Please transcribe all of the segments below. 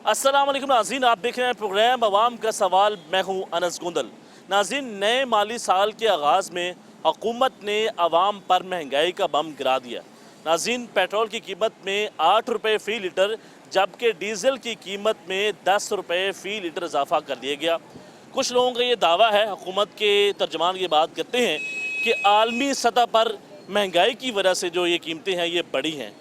अस्सलाम वालेकुम नाज़रीन, आप देख रहे हैं प्रोग्राम अवाम का सवाल। मैं हूं अनस गुंदल। नाज़रीन, नए माली साल के आगाज़ में हुकूमत ने आवाम पर महंगाई का बम गिरा दिया। नाज़रीन, पेट्रोल की कीमत में 8 रुपये फ़ी लीटर जबकि डीज़ल की कीमत में 10 रुपये फ़ी लीटर इजाफ़ा कर दिया गया। कुछ लोगों का ये दावा है, हुकूमत के तर्जमान ये बात कहते हैं कि आलमी सतह पर महंगाई की वजह से जो ये कीमतें हैं ये बढ़ी हैं।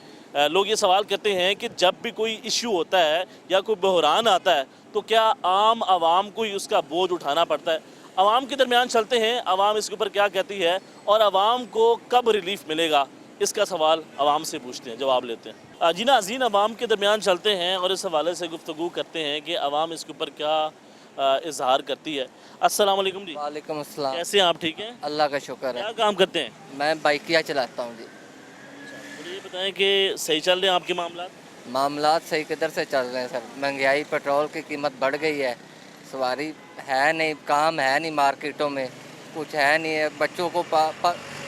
लोग ये सवाल करते हैं कि जब भी कोई इशू होता है या कोई बहरान आता है तो क्या आम आवाम को ही उसका बोझ उठाना पड़ता है। आवाम के दरमियान चलते हैं, आवाम इसके ऊपर क्या कहती है और आवाम को कब रिलीफ मिलेगा, इसका सवाल आवाम से पूछते हैं, जवाब लेते हैं। जी नाज़रीन, आवाम के दरमियान चलते हैं और इस हवाले से गुफ्तगू करते हैं कि आवाम इसके ऊपर क्या इजहार करती है। अस्सलाम वालेकुम जी। वालेकुम अस्सलाम। कैसे हैं आप? ठीक हैं? अल्लाह का शुक्र क्या है। काम करते हैं? मैं बाइकिया चलाता हूँ जी। मुझे ये बताएं कि सही चल रहे हैं आपके मामला? मामलात सही किधर से चल रहे हैं सर। महंगाई, पेट्रोल की कीमत बढ़ गई है, सवारी है नहीं, काम है नहीं, मार्केटों में कुछ है नहीं है। बच्चों को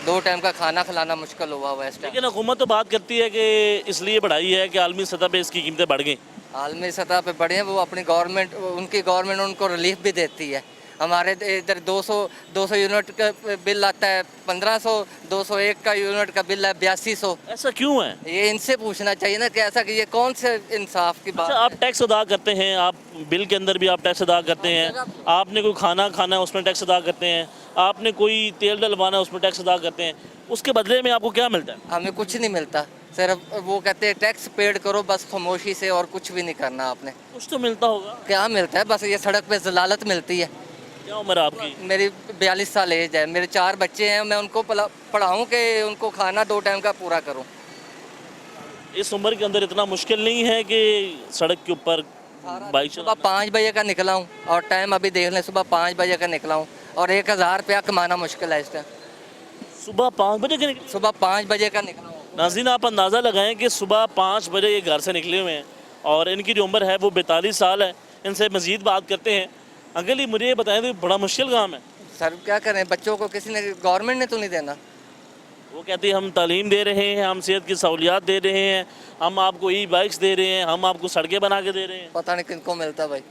2 टाइम का खाना खिलाना मुश्किल हुआ है इस टाइम। लेकिन हुकूमत तो बात करती है कि इसलिए बढ़ाई है कि आलमी सतह पे इसकी कीमतें बढ़ गई। आलमी सतह पे बढ़े हैं, वो अपनी गवर्नमेंट, उनकी गवर्नमेंट उनको रिलीफ भी देती है। हमारे इधर 200 यूनिट का बिल आता है 1500, 201 का यूनिट का बिल है 8200। ऐसा क्यों है? ये इनसे पूछना चाहिए ना कि ऐसा कि ये कौन से इंसाफ की बात अच्छा, आप टैक्स अदा करते हैं, आप बिल के अंदर भी आप टैक्स अदा करते हैं, आपने कोई खाना खाना है उसमें टैक्स अदा करते हैं, आपने कोई तेल डलवाना है उसमें टैक्स अदा करते हैं, उसके बदले में आपको क्या मिलता है? हमें कुछ नहीं मिलता। सिर्फ वो कहते हैं टैक्स पेड करो बस खामोशी से, और कुछ भी नहीं करना आपने। कुछ तो मिलता होगा। क्या मिलता है? बस ये सड़क पे जलालत मिलती है। क्या उम्र है आपकी? मेरी 42 साल एज है। मेरे 4 बच्चे हैं, मैं उनको पढ़ाऊँ कि उनको खाना 2 टाइम का पूरा करूँ। इस उम्र के अंदर इतना मुश्किल नहीं है कि सड़क के ऊपर बाइक सुबह चलाना? 5 बजे का निकला हूँ और टाइम अभी देख लें, सुबह 5 बजे का निकला हूँ और 1000 रुपया कमाना मुश्किल है इस टाइम। सुबह 5 बजे के निकले? सुबह 5 बजे का निकला हूँ। नाज़रीन, आप अंदाज़ा लगाएं कि सुबह 5 बजे ये घर से निकले हुए हैं और इनकी जो उम्र है वो 42 साल है। इनसे मज़ीद बात करते हैं। अंकल, ये मुझे ये बताएं, तो बड़ा मुश्किल काम है। सर क्या करें, बच्चों को किसी ने, गवर्नमेंट ने तो नहीं देना। वो कहते हैं हम तालीम दे रहे हैं, हम सेहत की सहूलियात दे रहे हैं, हम आपको ई बाइक्स दे रहे हैं, हम आपको सड़कें बना के दे रहे हैं, पता नहीं किनको मिलता भाई,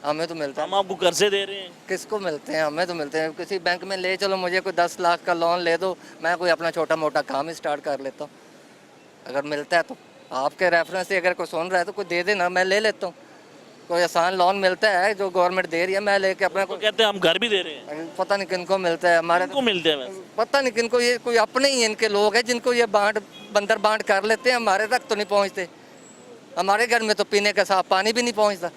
हमें तो मिलता हम है। आपको कर्जे दे रहे हैं। किसको मिलते हैं? हमें तो मिलते हैं। किसी बैंक में ले चलो, मुझे कोई 10 लाख का लोन ले दो, मैं कोई अपना छोटा मोटा काम ही स्टार्ट कर लेता हूँ। अगर मिलता है तो आपके रेफरेंस से अगर कोई सुन रहा है तो कोई दे देना, मैं ले लेता हूँ। कोई आसान लोन मिलता है जो गवर्नमेंट दे रही है, मैं लेके अपना तो कहते हैं हम घर भी दे रहे हैं। पता नहीं किनको मिलता है। हमारे किनको मिलते हैं वैसे? पता नहीं किनको, ये कोई अपने ही इनके लोग हैं जिनको ये बंदर बांट कर लेते हैं। हमारे तक तो नहीं पहुँचते। हमारे घर में तो पीने का साफ पानी भी नहीं पहुँचता।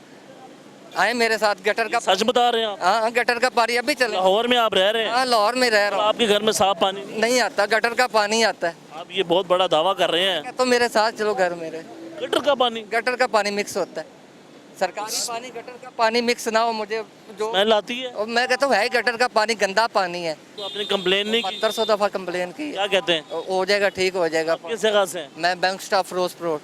आए मेरे साथ, गटर का, सच बता रहे हैं आप? हाँ गटर का पानी अभी चले। लाहौर में आप रह रहे हैं? हाँ लाहौर में रह तो रहा हूँ। आपके घर में साफ पानी नहीं आता, गटर का पानी आता है। आप ये बहुत बड़ा दावा कर रहे हैं। तो मेरे साथ चलो घर मेरे। गटर का पानी? गटर का पानी मिक्स होता है। सरकारी पानी, गटर का पानी मिक्स ना हो, मुझे जो स्मेल आती है। और मैं कहता हूँ है गटर का पानी गंदा पानी है। तो आपने कंप्लेन नहीं की? 7200 दफ़ा कंप्लेन की है। क्या कहते हैं? हो जाएगा, ठीक हो जाएगा। किस जगह से हैं? मैं बैंक स्टाफ फिरोजपुर।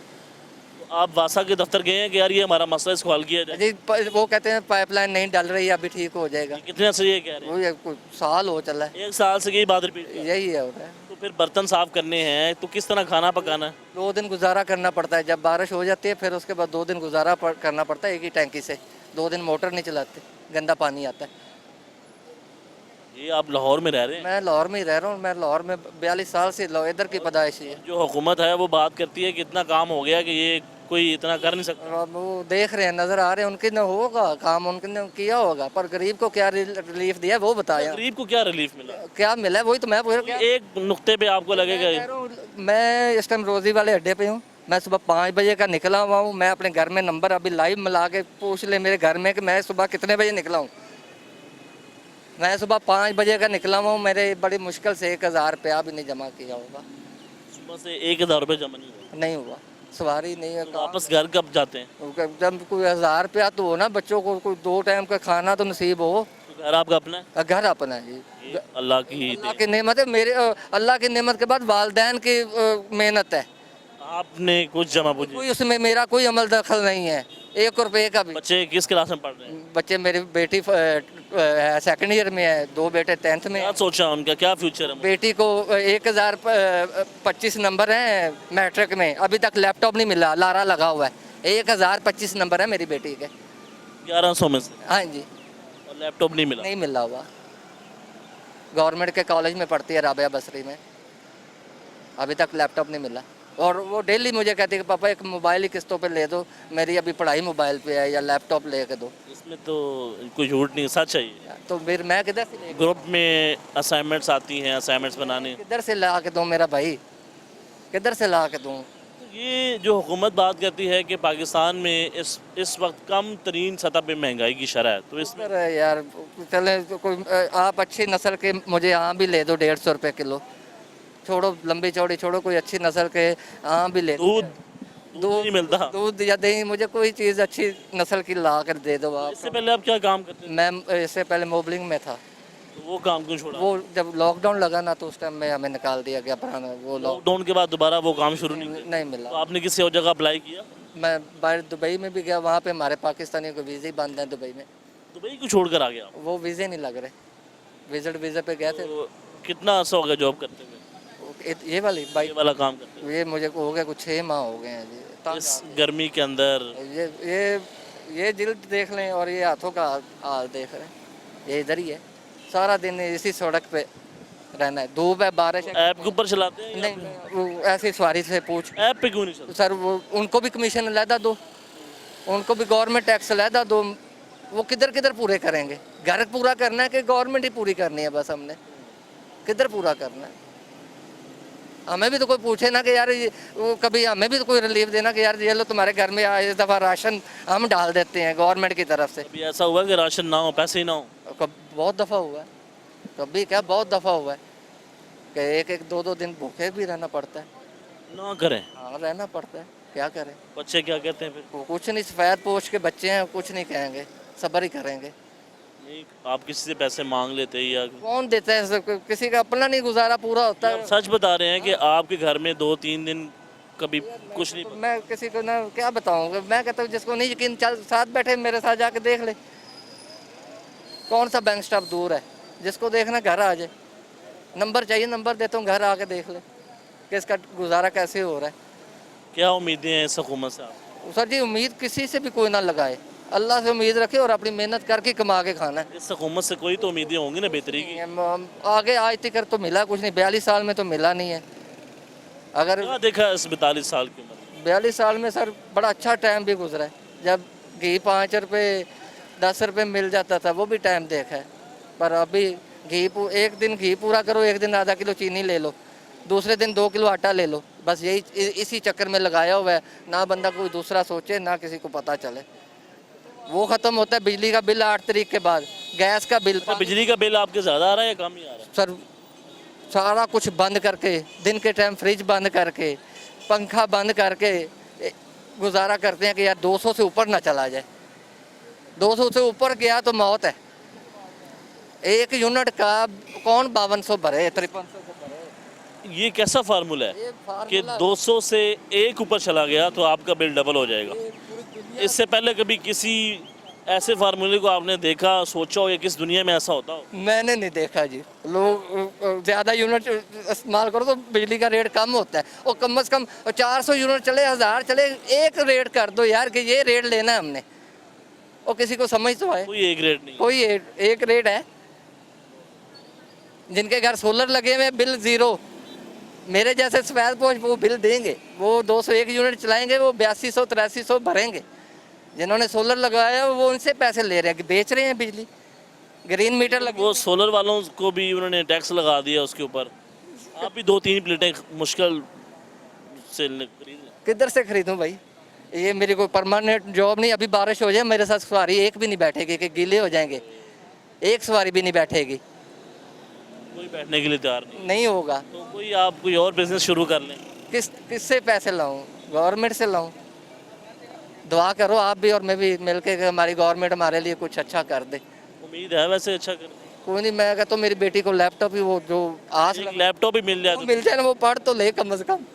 तो आप वासा के दफ्तर गए हैं कि यार ये हमारा मसला इसको हल किया जाए? जी वो कहते हैं पाइपलाइन नहीं डल रही है, अभी ठीक हो जाएगा। कितने से ये कह रहे हैं? वो ये कुछ साल हो चला है, 1 साल से यही बात रिपीट कर रहे हैं। यही है होता है। तो फिर बर्तन साफ करने हैं तो किस तरह खाना पकाना है? 2 दिन गुजारा करना पड़ता है। जब बारिश हो जाती है फिर उसके बाद 2 दिन गुजारा करना पड़ता है एक ही टैंकी से। 2 दिन मोटर नहीं चलाते, गंदा पानी आता है। ये आप लाहौर में रह रहे हैं? मैं लाहौर में ही रह रहा हूँ। मैं लाहौर में 42 साल से इधर की पैदाइशी है। जो हुकूमत है वो बात करती है कि इतना काम हो गया कि ये कोई इतना कर नहीं सकता। और वो देख रहे हैं, नजर आ रहे हैं, उनके ने होगा काम, उनके ने किया होगा, पर गरीब को क्या रिलीफ दिया वो बताया। गरीब को क्या रिलीफ मिला? क्या मिला है वही तो मैं पूछ रहा हूँ। एक नुक्ते पे आपको लगेगा। मैं इस टाइम रोजी वाले अड्डे पे हूँ। मैं सुबह 5 बजे का निकला हुआ हूँ। मैं अपने घर में नंबर अभी लाइव मिला के पूछ ले मेरे घर में कि मैं सुबह कितने बजे निकला हूँ। मैं सुबह 5 बजे का निकला हुआ हूँ। मेरे बड़ी मुश्किल से 1000 रुपया भी नहीं जमा किया होगा। सुबह से 1000 रुपये जमा नहीं हुआ? नहीं हुआ, सवारी नहीं है। तो वापस घर कब जाते हैं? जब कोई 1000 रुपया तो हो ना, बच्चों को कोई 2 टाइम का खाना तो नसीब हो। तो घर आपका अपना है? घर अपना है जी। ये अल्लाह की अल्लाह की नेमत है। मेरे अल्लाह की नेमत के बाद वालदैन की मेहनत है। आपने कुछ जमा पूंजी? कोई उसमें मेरा कोई अमल दखल नहीं है, 1 रुपये का भी। बच्चे किस क्लास में पढ़ रहे हैं? बच्चे, मेरी बेटी सेकंड ईयर में है, 2 बेटे 10th में क्या है। सोचा उनका, क्या फ्यूचर है? बेटी को 1025 नंबर हैं मैट्रिक में, अभी तक लैपटॉप नहीं मिला, लारा लगा हुआ है। 1025 नंबर है मेरी बेटी के। 1100 में से, हाँ जी, और लैपटॉप नहीं मिला। नहीं मिला हुआ। गवर्नमेंट के कॉलेज में पढ़ती है, राबिया बसरी में, अभी तक लैपटॉप नहीं मिला। और वो डेली मुझे कहती है कि पापा एक मोबाइल ही किस्तों पे ले दो, मेरी अभी पढ़ाई मोबाइल पे है, या लैपटॉप ले के दो। इसमें तो कोई झूठ नहीं, सच है ये। तो फिर मैं किधर से लेके ग्रुप में असाइनमेंट्स आती हैं, असाइनमेंट्स बनाने, किधर से ला के दूँ मेरा भाई, किधर से ला के दूँ? तो ये जो हुकूमत बात करती है कि पाकिस्तान में इस वक्त कम तरीन सतह पे महंगाई की शरह है, तो इसमें सर यार चले तो कोई आप अच्छी नस्ल के मुझे आम भी ले दो 150 रुपये किलो, छोड़ो लंबी चौड़ी छोड़ो, कोई अच्छी नस्ल के आम भी ले दो। दूध नहीं मिलता। दूध या दही, मुझे कोई चीज़ अच्छी नस्ल की ला कर दे दो आप। इससे पहले आप क्या काम करते थे? मैं इससे पहले मोबलिंग में था। तो वो काम क्यों छोड़ा? वो जब लॉकडाउन लगा ना तो उस टाइम में हमें निकाल दिया गया पुराना वो लॉकडाउन के बाद दोबारा वो काम शुरू नहीं किया? नहीं तो मिला। आपने किसी और जगह अप्लाई किया? मैं बाहर दुबई में भी गया, वहाँ पे हमारे पाकिस्तानियों को वीज़े ही बंद हैं दुबई में, दुबई को छोड़ कर आ गया आप? वो वीज़े नहीं लग रहे। विजिट वीज़े पे गए थे। तो कितना अर्सा हो गया जॉब करते हुए, ये वाली ये बाइक वाला काम करते हुए? ये मुझे हो गया कुछ 6 माह हो गए हैं जी। इस गर्मी के अंदर ये जिल्द देख लें और ये हाथों का हाल देख रहे हैं, ये इधर ही है, सारा दिन इसी सड़क पे रहना है, धूप है बारिश है। ऐप के ऊपर चलाते हैं? नहीं वो ऐसी सवारी से पूछ ऐप पे क्यों नहीं चलते? सर, वो उनको भी कमीशन अलहदा दो, उनको भी गवर्नमेंट टैक्स अलहदा दो, वो किधर किधर पूरे करेंगे? घर पूरा करना है कि गवर्नमेंट ही पूरी करनी है? बस हमने किधर पूरा करना है? हमें भी तो कोई पूछे ना कि यार वो कभी हमें भी तो कोई रिलीफ देना कि यार ये लो तुम्हारे घर में इस दफ़ा राशन हम डाल देते हैं गवर्नमेंट की तरफ से। कभी ऐसा हुआ कि राशन ना हो, पैसे ही ना हो? बहुत दफ़ा हुआ है, कभी क्या बहुत दफ़ा हुआ है कि एक दो दिन भूखे भी रहना पड़ता है। ना करें? हाँ रहना पड़ता है, क्या करें? बच्चे क्या कहते हैं फिर? वो कुछ नहीं, सफ़ेद पोश के बच्चे हैं, कुछ नहीं कहेंगे, सब्र ही करेंगे। नहीं, आप किसी से पैसे मांग लेते हैं या कौन देता है? किसी का अपना नहीं गुजारा पूरा होता आप है। सच बता रहे हैं कि आपके घर में 2-3 दिन कभी कुछ नहीं? मैं किसी को ना क्या बताऊँ, मैं कहता हूँ जिसको नहीं यकीन चल साथ बैठे मेरे साथ जाके देख ले, कौन सा बैंक स्टाफ दूर है, जिसको देखना घर आ जाए, नंबर चाहिए नंबर देता हूँ, घर आके देख ले कि इसका गुजारा कैसे हो रहा है। क्या उम्मीदें हैं इस हुकूमत से आप? सर जी उम्मीद किसी से भी कोई ना लगाए, अल्लाह से उम्मीद रखे और अपनी मेहनत करके कमा के खाना है। इस हुकूमत से कोई तो उम्मीदें होंगी ना बेहतरी की? आगे आज तक तो मिला कुछ नहीं, 42 साल में तो मिला नहीं है। अगर क्या देखा इस 42 साल की उम्र में? 42 साल में सर बड़ा अच्छा टाइम भी गुजरा है, जब घी 5 रुपये 10 रुपये मिल जाता था वो भी टाइम देखा है। पर अभी एक दिन घी पूरा करो, एक दिन आधा किलो चीनी ले लो, दूसरे दिन 2 किलो आटा ले लो, बस यही इसी चक्कर में लगाया हुआ है। ना बंदा कोई दूसरा सोचे ना किसी को पता चले। वो ख़त्म होता है बिजली का बिल 8 तारीख के बाद, गैस का बिल। अच्छा, बिजली का बिल आपके ज़्यादा आ रहा है या कम ही आ रहा है? सर सारा कुछ बंद करके, दिन के टाइम फ्रिज बंद करके, पंखा बंद करके गुजारा करते हैं कि यार 200 से ऊपर ना चला जाए। 200 से ऊपर गया तो मौत है। एक यूनिट का कौन 5200 भरे, 5300 भरे? ये कैसा फार्मूला है ये कि फार्मूला 200 से 1 ऊपर चला गया तो आपका बिल डबल हो जाएगा? इससे पहले कभी किसी ऐसे फार्मूले को आपने देखा, सोचा हो या किस दुनिया में ऐसा होता हो? मैंने नहीं देखा जी। लोग ज़्यादा यूनिट इस्तेमाल करो तो बिजली का रेट कम होता है, और कम से कम 400 यूनिट चले, 1000 चले, एक रेट कर दो यार कि ये रेट लेना है हमने, और किसी को समझ तो आए। कोई एक रेट नहीं? कोई एक रेट है। जिनके घर सोलर लगे हुए बिल ज़ीरो, मेरे जैसे सफेद पोश वो बिल देंगे, वो 201 यूनिट चलाएंगे, वो 8200 8300 भरेंगे। जिन्होंने सोलर लगाया वो उनसे पैसे ले रहे हैं, बेच रहे हैं बिजली। ग्रीन मीटर लगे, वो सोलर वालों को भी उन्होंने टैक्स लगा दिया उसके ऊपर। आप भी 2-3 प्लेटें मुश्किल से खरीद लें। किधर से खरीदूं भाई? ये मेरी कोई परमानेंट जॉब नहीं। अभी बारिश हो जाए मेरे साथ सवारी एक भी नहीं बैठेगी कि गीले हो जाएंगे, एक सवारी भी नहीं बैठेगी, कोई बैठने के लिए तैयार नहीं होगा। तो आप कोई और बिजनेस शुरू कर लें। किससे पैसे लाऊं? गवर्नमेंट से लाऊं? दुआ करो आप भी और मैं भी मिलके कि हमारी गवर्नमेंट हमारे लिए कुछ अच्छा कर दे। उम्मीद है वैसे अच्छा कर? कोई नहीं, मैं कहता हूँ मेरी बेटी को लैपटॉप ही, वो जो आस एक लैपटॉप भी मिल जाए तो मिल जाए ना, वो पढ़ तो ले कम से कम।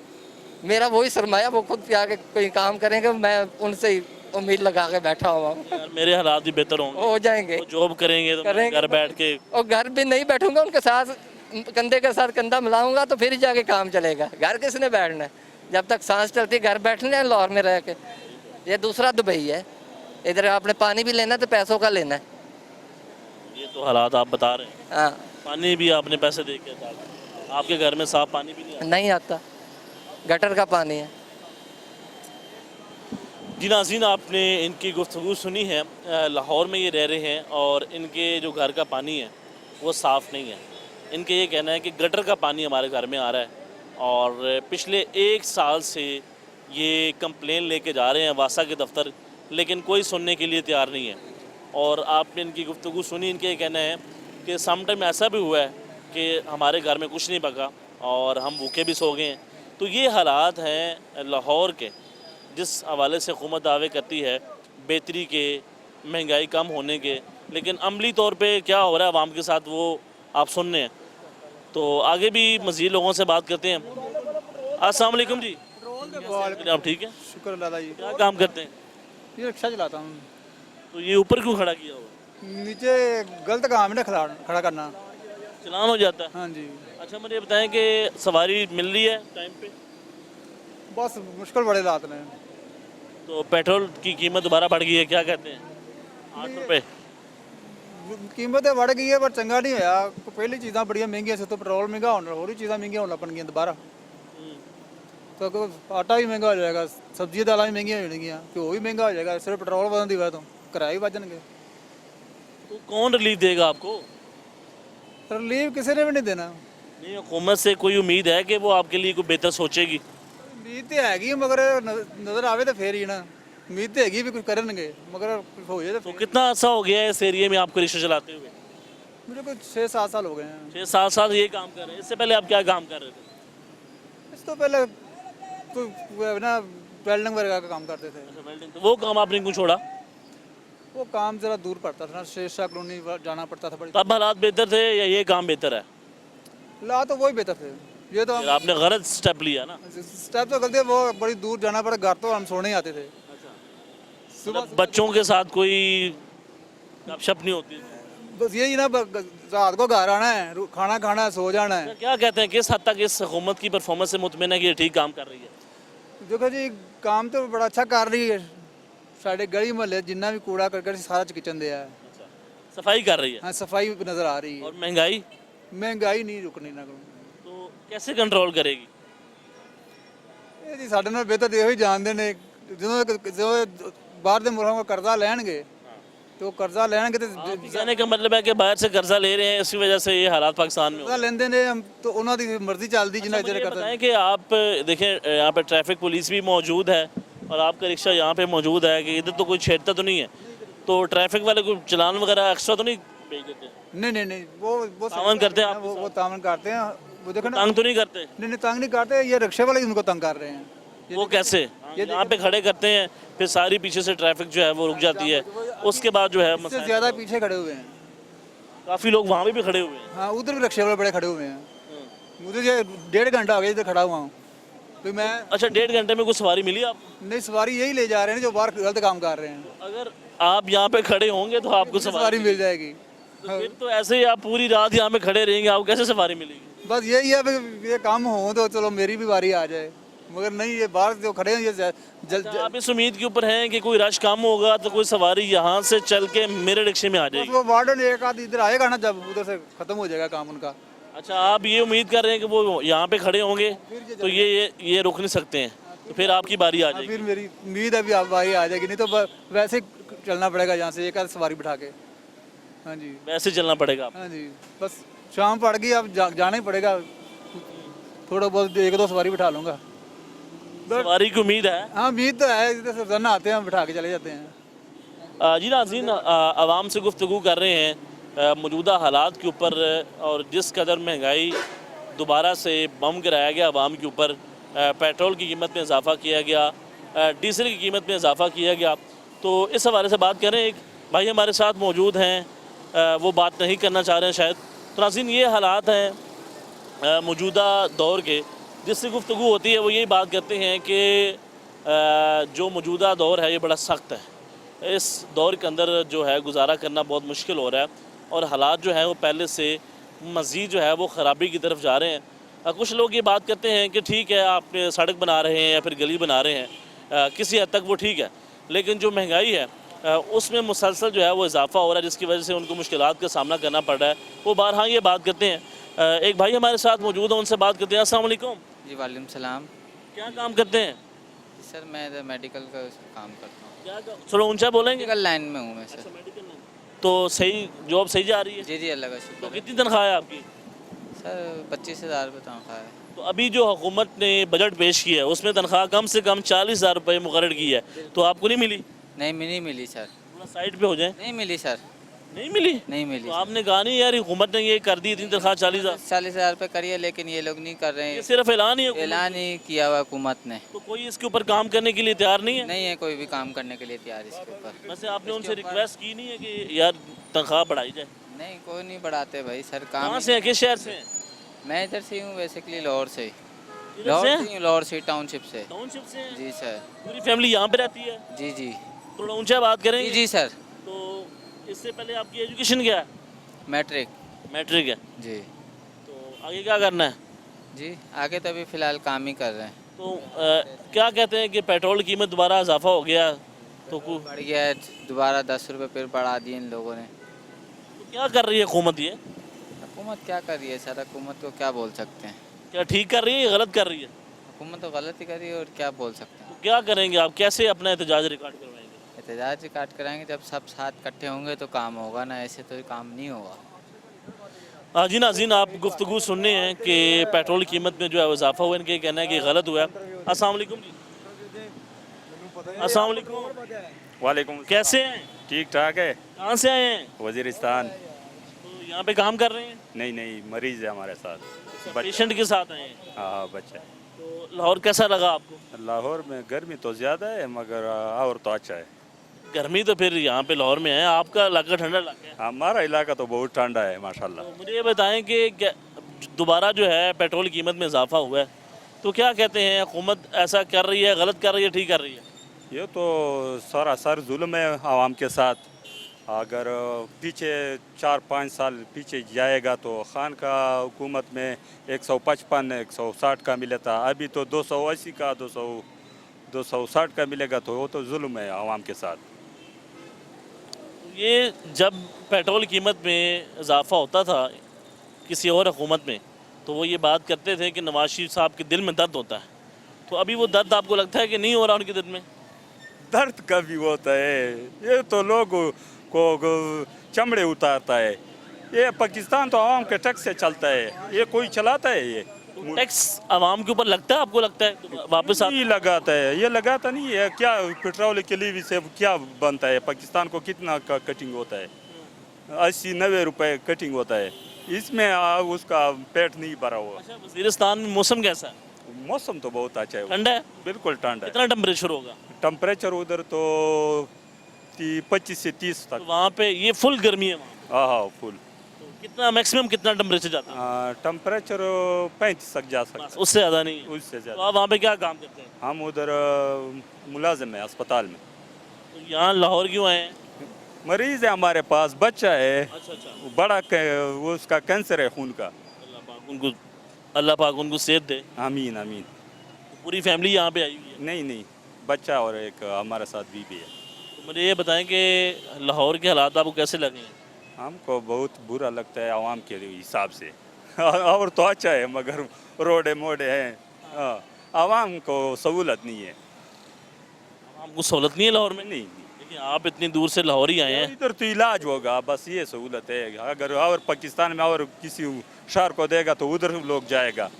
मेरा वही सरमाया, वो खुद आके कोई काम करेंगे, मैं उनसे ही उम्मीद लगा के बैठा हुआ हूँ। यार मेरे हालात भी बेहतर होंगे, हो जाएंगे, वो जॉब करेंगे तो मैं घर बैठ के। और घर भी नहीं बैठूंगा, उनके साथ कंधे के साथ कंधा मिलाऊंगा तो फिर जाके काम चलेगा। घर किसने बैठना है? जब तक सांस चलती घर बैठना है लाहौर में रह के। ये दूसरा दुबई है, इधर आपने पानी भी लेना तो पैसों का लेना है। ये तो हालात आप बता रहे हैं। हाँ, पानी भी आपने पैसे दे के डाला, आपके घर में साफ पानी भी नहीं नहीं आता, गटर का पानी है। आता। जी नाज़रीन, आपने इनकी गुफ्तगू सुनी है। लाहौर में ये रह रहे हैं और इनके जो घर का पानी है वो साफ़ नहीं है। इनके ये कहना है कि गटर का पानी हमारे घर में आ रहा है और पिछले 1 साल से ये कंप्लेन लेके जा रहे हैं वासा के दफ्तर, लेकिन कोई सुनने के लिए तैयार नहीं है। और आपने इनकी गुफ्तगू सुनी, इनके ये कहना है कि सम टाइम ऐसा भी हुआ है कि हमारे घर में कुछ नहीं पका और हम भूखे भी सो गए हैं। तो ये हालात हैं लाहौर के, जिस हवाले से हुकूमत दावे करती है बेहतरी के, महंगाई कम होने के, लेकिन अमली तौर पे क्या हो रहा है आवाम के साथ वो आप सुन रहे हैं। तो आगे भी मज़ीद लोगों से बात करते हैं। अस्सलाम वालेकुम जी, आप ठीक है? शुक्र अल्लाह जी। क्या काम करते हैं? ये रिक्शा चलाता हूँ। तो ये ऊपर क्यों खड़ा किया हुआ? नीचे गलत काम है ना, खड़ा करना। चलान हो जाता है। हाँ जी, अच्छा, मुझे बताएं कि सवारी मिल रही है टाइम पे? बस मुश्किल बड़े हालात ने। तो पेट्रोल की कीमत दोबारा बढ़ गई है, क्या कहते हैं? 8 रुपये। कीमत बढ़ गई है पर चंगा नहीं होया। पहली चीज़ां बड़ियां महंगियां से तो पेट्रोल महंगा होना, और भी चीज़ां महंगियां होना पड़ गई दोबारा। तो आटा भी महंगा हो जाएगा, सब्जी दालें भी महंगियां हो जाएंगियां, घ्यो भी महंगा हो जाएगा, सिर्फ पेट्रोल बदलने की वजह तो किराए भी बचणगे। तो कौन रिलीफ देगा आपको? रिलीफ किसी ने भी नहीं देना। नहीं, हुकूमत से कोई उम्मीद है कि वो आपके लिए कोई बेहतर सोचेगी? उम्मीद तो हैगी मगर नज़र आवे तो फिर ही ना। उम्मीद तो हैगी भी कुछ करनगे, मगर हो जाए तो तो फिर। कितना अर्सा हो गया है इस एरिया में आपको रिक्शा चलाते हुए? मुझे कुछ 6-7 साल हो गए हैं। 6-7 साल ये काम कर रहे हैं। इससे पहले आप क्या काम कर रहे थे? इस तो पहले तो वो ना वेल्डिंग वगैरह का काम करते थे। अच्छा, वेल्डिंग। तो वो काम आपने क्यों छोड़ा? वो काम जरा दूर पड़ता था ना, शेरशाह कॉलोनी जाना पड़ता था बड़ी। तब हालात बेहतर थे या ये काम बेहतर है? ला तो वही बेहतर थे। ये तो फिर आपने गलत स्टेप लिया ना। स्टेप तो गलती है, वो बड़ी दूर जाना पड़ा। घर तो हम सोने ही आते थे। मतलब बच्चों के साथ कोई गपशप नहीं होती? बस यही ना, रात को घर आना है, खाना खाना है, सो जाना है। क्या कहते हैं, किस हद तक इस हुकूमत की परफॉर्मेंस से मुतमिन है कि ये ठीक काम कर रही है? देखो जी, काम तो बड़ा अच्छा कर रही है। साढ़े गली मोहल्ले जिन्ना भी कूड़ा करके सारा किचन दिया है। सफाई कर रही है। हाँ, सफाई नज़र आ रही है। और महंगाई? महंगाई नहीं रुकनी ना। तो कैसे कंट्रोल करेगी? ਇਹ ਜੀ ਸਾਡੇ ਨਾਲ ਬਿਹਤਰ ਇਹੋ ਹੀ ਜਾਣਦੇ ਨੇ। ਜਦੋਂ ਬਾਹਰ ਦੇ ਮੁਲਕਾਂ ਦਾ ਕਰਜ਼ਾ ਲੈਣਗੇ ਤੇ ਉਹ ਕਰਜ਼ਾ ਲੈਣਗੇ ਤੇ कहने का मतलब है कि बाहर से कर्जा ले रहे हैं, इसी वजह से ये हालात पाकिस्तान में हो ਕਰਜ਼ਾ ਲੈਂਦੇ ਨੇ ਤਾਂ ਉਹਨਾਂ ਦੀ ਮਰਜ਼ੀ ਚੱਲਦੀ ਜਿੰਨਾ मुझे ਜਿਹੜੇ ये ਕਰਜ਼ਾ। बताएं कि आप देखें यहाँ पे ट्रैफिक पुलिस भी मौजूद है और आपका रिक्शा यहाँ पे मौजूद है कि इधर तो कोई छेड़ता तो नहीं है, तो ट्रैफिक वाले कोई चलान वगैरह एक्स्ट्रा तो नहीं भेज देते? नहीं, वो तावन करते हैं आप? वो तावन करते हैं। वो देखो ना, तंग तो नहीं करते? नहीं तंग नहीं करते। ये रिक्शे वाले ही उनको तंग कर रहे हैं। वो कैसे? यहाँ पे खड़े करते हैं, फिर सारी पीछे से ट्रैफिक जो है वो रुक जाती है, उसके बाद जो है इससे ज़्यादा पीछे खड़े हुए हैं। काफ़ी लोग वहाँ भी खड़े हुए हैं। हाँ, उधर भी रिक्शे वाले बड़े खड़े हुए हैं। मुझे ये 1.5 घंटा हो गया इधर खड़ा हुआ हूँ। तो मैं अच्छा, 1.5 घंटे में कुछ सवारी मिली आपको? नहीं, सवारी यही ले जा रहे हैं जो बाहर गलत काम कर रहे हैं। अगर आप यहाँ पे खड़े होंगे तो आपको सवारी मिल जाएगी। तो फिर तो ऐसे ही आप पूरी रात यहाँ पे खड़े रहेंगे, आपको कैसे सवारी मिलेगी? बस यही है कि ये काम हो तो चलो मेरी भी बारी आ जाए, मगर नहीं, ये बाहर जो खड़े हैं ये अच्छा, आप इस उम्मीद के ऊपर हैं कि कोई रश कम होगा तो कोई सवारी यहाँ से चल के मेरे रिक्शे में आ बस जाएगी? वो वार्डन एक आध इधर आएगा ना, जब उधर से खत्म हो जाएगा काम उनका। अच्छा, आप ये उम्मीद कर रहे हैं कि वो यहाँ पे खड़े होंगे तो ये रुक नहीं सकते हैं, तो फिर आपकी बारी आ जाएगी? फिर मेरी उम्मीद है भी आप बारी आ जाएगी, नहीं तो वैसे ही चलना पड़ेगा यहाँ से एक आध सवारी बिठा के। हाँ जी, वैसे चलना पड़ेगा आपको? हाँ जी, बस शाम पड़ गई, अब जाना ही पड़ेगा। थोड़ा बहुत 1-2 सवारी बिठा लूँगा। सवारी की उम्मीद है? हाँ, उम्मीद तो है, इधर से रोजाना आते हैं, बिठा के चले जाते हैं। जी नाज़रीन, आवाम से गुफ्तगू कर रहे हैं मौजूदा हालात के ऊपर, और जिस कदर महंगाई दोबारा से बम गिराया गया आवाम के ऊपर, पेट्रोल की कीमत में इजाफ़ा किया गया, डीजल की कीमत में इजाफ़ा किया गया, तो इस हवाले से बात करें। एक भाई हमारे साथ मौजूद हैं, वो बात नहीं करना चाह रहे हैं शायद। तो नाज़रीन, ये हालात हैं मौजूदा दौर के, जिससे गुफ्तगू होती है वो यही बात करते हैं कि जो मौजूदा दौर है ये बड़ा सख्त है। इस दौर के अंदर जो है गुजारा करना बहुत मुश्किल हो रहा है, और हालात जो है वो पहले से मज़ीद जो है वो ख़राबी की तरफ जा रहे हैं। कुछ लोग ये बात करते हैं कि ठीक है, आप सड़क बना रहे हैं या फिर गली बना रहे हैं, किसी हद तक वो ठीक है, लेकिन जो महंगाई है उसमें मुसलसल जो है वो इजाफा हो रहा है, जिसकी वजह से उनको मुश्किलात का सामना करना पड़ रहा है। वो बारहा ये बात करते हैं। एक भाई हमारे साथ मौजूद है, उनसे बात करते हैं। अस्सलाम वालेकुम। जी वालेकुम सलाम। क्या काम करते हैं? जी सर मैं इधर मेडिकल का काम करता हूँ। क्या थोड़ा ऊंचा बोलेंगे? मेडिकल लाइन में हूँ मैं सर। तो सही जॉब सही जा रही है? जी जी अल्लाह का तो शुक्र है। कितनी तनख्वाह है आपकी? सर 25,000 रुपये तनख्वाह है। तो अभी जो हुकूमत ने बजट पेश किया है उसमें तनख्वाह कम से कम 40,000 रुपये मुकर्रर की है, तो आपको नहीं मिली? नहीं मिली सर। थोड़ा साइड पे हो जाए। नहीं मिली सर। नहीं मिली? नहीं मिली तो आपने कहा नहीं यार हुकूमत ने ये कर दी इतनी तनख्वाह 40,000। 40,000 रुपये करिए लेकिन ये लोग नहीं कर रहे ये हैं। सिर्फ ऐलान ही है। ऐलान ही किया हुआ हुकूमत ने। तो कोई इसके ऊपर काम करने के लिए तैयार नहीं है? नहीं है कोई भी काम करने के लिए तैयार इसके ऊपर। वैसे आपने उनसे रिक्वेस्ट की नहीं है कि यार तनख्वाह बढ़ाई जाए? नहीं कोई नहीं बढ़ाते भाई सर काम। कहाँ से हैं, किस शहर से हैं? मैं इधर से हूँ बेसिकली लाहौर से। इधर लाहौर से से हूँ, लाहौर से टाउनशिप से। टाउनशिप से हैं? जी सर। पूरी फैमिली यहाँ पे रहती है? जी जी थोड़ा ऊंचा बात जी करेंगे? जी सर। तो इससे पहले आपकी एजुकेशन क्या है? मैट्रिक। मैट्रिक है। जी तो आगे क्या करना है? जी आगे तो अभी फ़िलहाल काम ही कर रहे हैं। तो क्या कहते हैं कि पेट्रोल की कीमत दोबारा इजाफा हो गया, तो बढ़ गया है दोबारा 10 रुपये फिर बढ़ा दिए इन लोगों ने। क्या कर रही है हुकूमत ये? हुकूमत क्या कर रही है सर, हुकूमत को क्या बोल सकते हैं। क्या ठीक कर रही है या गलत कर रही है? हुकूमत तो गलत ही कर रही है और क्या बोल सकते हैं। तो क्या करेंगे आप, कैसे अपना एहतजाज रिकॉर्ड करवाएंगे? एहतजाज काट कराएंगे जब सब साथ इकट्ठे होंगे तो काम होगा ना, ऐसे तो काम नहीं होगा। हाँ जी नाज़रीन, आप गुफ्तगू सुनने हैं कि पेट्रोल की कीमत में जो है वो इजाफा हुआ है। इनके कहना है कि गलत हुआ है। अस्सलाम वालेकुम जी। अस्सलाम वालेकुम। वालेकुम। कैसे हैं? ठीक ठाक है। कहाँ से आए हैं? वजीरिस्तान। तो यहाँ पे काम कर रहे हैं? नहीं मरीज है हमारे साथ। पेशेंट के साथ आए हैं? हाँ बच्चा। तो लाहौर कैसा लगा आपको? लाहौर में गर्मी तो ज़्यादा है मगर और तो अच्छा है। गर्मी तो फिर यहाँ पे लाहौर में है, आपका इलाका ठंडा इलाका है। हमारा इलाका तो बहुत ठंडा है माशाल्लाह। तो मुझे ये बताएं कि दोबारा जो है पेट्रोल की कीमत में इजाफा हुआ है, तो क्या कहते हैं हुकूमत ऐसा कर रही है, गलत कर रही है, ठीक कर रही है? ये तो सरासर जुल्म है आवाम के साथ। अगर पीछे 4-5 साल पीछे जाएगा तो खान का हुकूमत में 155-160 का मिला था, अभी तो 280 का 260 का मिलेगा, तो वो तो जुल्म है आवाम के साथ। ये जब पेट्रोल कीमत में इजाफा होता था किसी और हुकूमत में, तो वो ये बात करते थे कि नवाज शरीफ साहब के दिल में दर्द होता है। तो अभी वो दर्द आपको लगता है कि नहीं हो रहा उनके दिल में? दर्द कभी होता है, ये तो लोग को चमड़े उतारता है। ये पाकिस्तान तो आवाम के टैक्स से चलता है, ये कोई चलाता है? ये टैक्स आवाम के ऊपर लगता है, आपको लगता है तो वापस नहीं लगाता है, ये लगाता नहीं है। क्या पेट्रोल के लिए से क्या बनता है? पाकिस्तान को कितना का कटिंग होता है? 80-90 रुपए कटिंग होता है, इसमें उसका पेट नहीं भरा हुआ। अच्छा, वज़ीरिस्तान में मौसम कैसा है? मौसम तो बहुत अच्छा है, ठंडा है? बिल्कुल ठंडा है। कितना टेम्परेचर होगा? टेम्परेचर उधर तो 25 से 30 तो तक। वहाँ पे ये फुल गर्मी है वहाँ? हाँ फुल। तो कितना मैक्सिमम कितना टेम्परेचर जाता है? टेम्परेचर 35 तक जा सकता बस उससे ज़्यादा नहीं है? है, उससे तो ज़्यादा। आप वहाँ पे क्या काम करते हैं? हम उधर मुलाजिम है अस्पताल में। तो यहाँ लाहौर क्यों आए हैं? मरीज है हमारे पास, बच्चा है अच्छा अच्छा, बड़ा वो उसका कैंसर है खून का। अल्लाह पाक उनको सेहत दे। आमीन आमीन। तो पूरी फैमिली यहाँ पे आई हुई है? नहीं बच्चा और एक हमारे साथ बीबी है। तो मुझे ये बताएं कि लाहौर के हालात आपको कैसे लगे हैं? हमको बहुत बुरा लगता है आवाम के हिसाब से। और तो अच्छा है मगर रोडे मोडे हैं, आवाम को सहूलत नहीं है। आपको सहूलत नहीं है लाहौर में? नहीं लेकिन आप इतनी दूर से लाहौर ही आए हैं। इधर तो इलाज होगा, बस ये सहूलत है। अगर और पाकिस्तान में और किसी शहर को देगा तो उधर लोग जाएगा।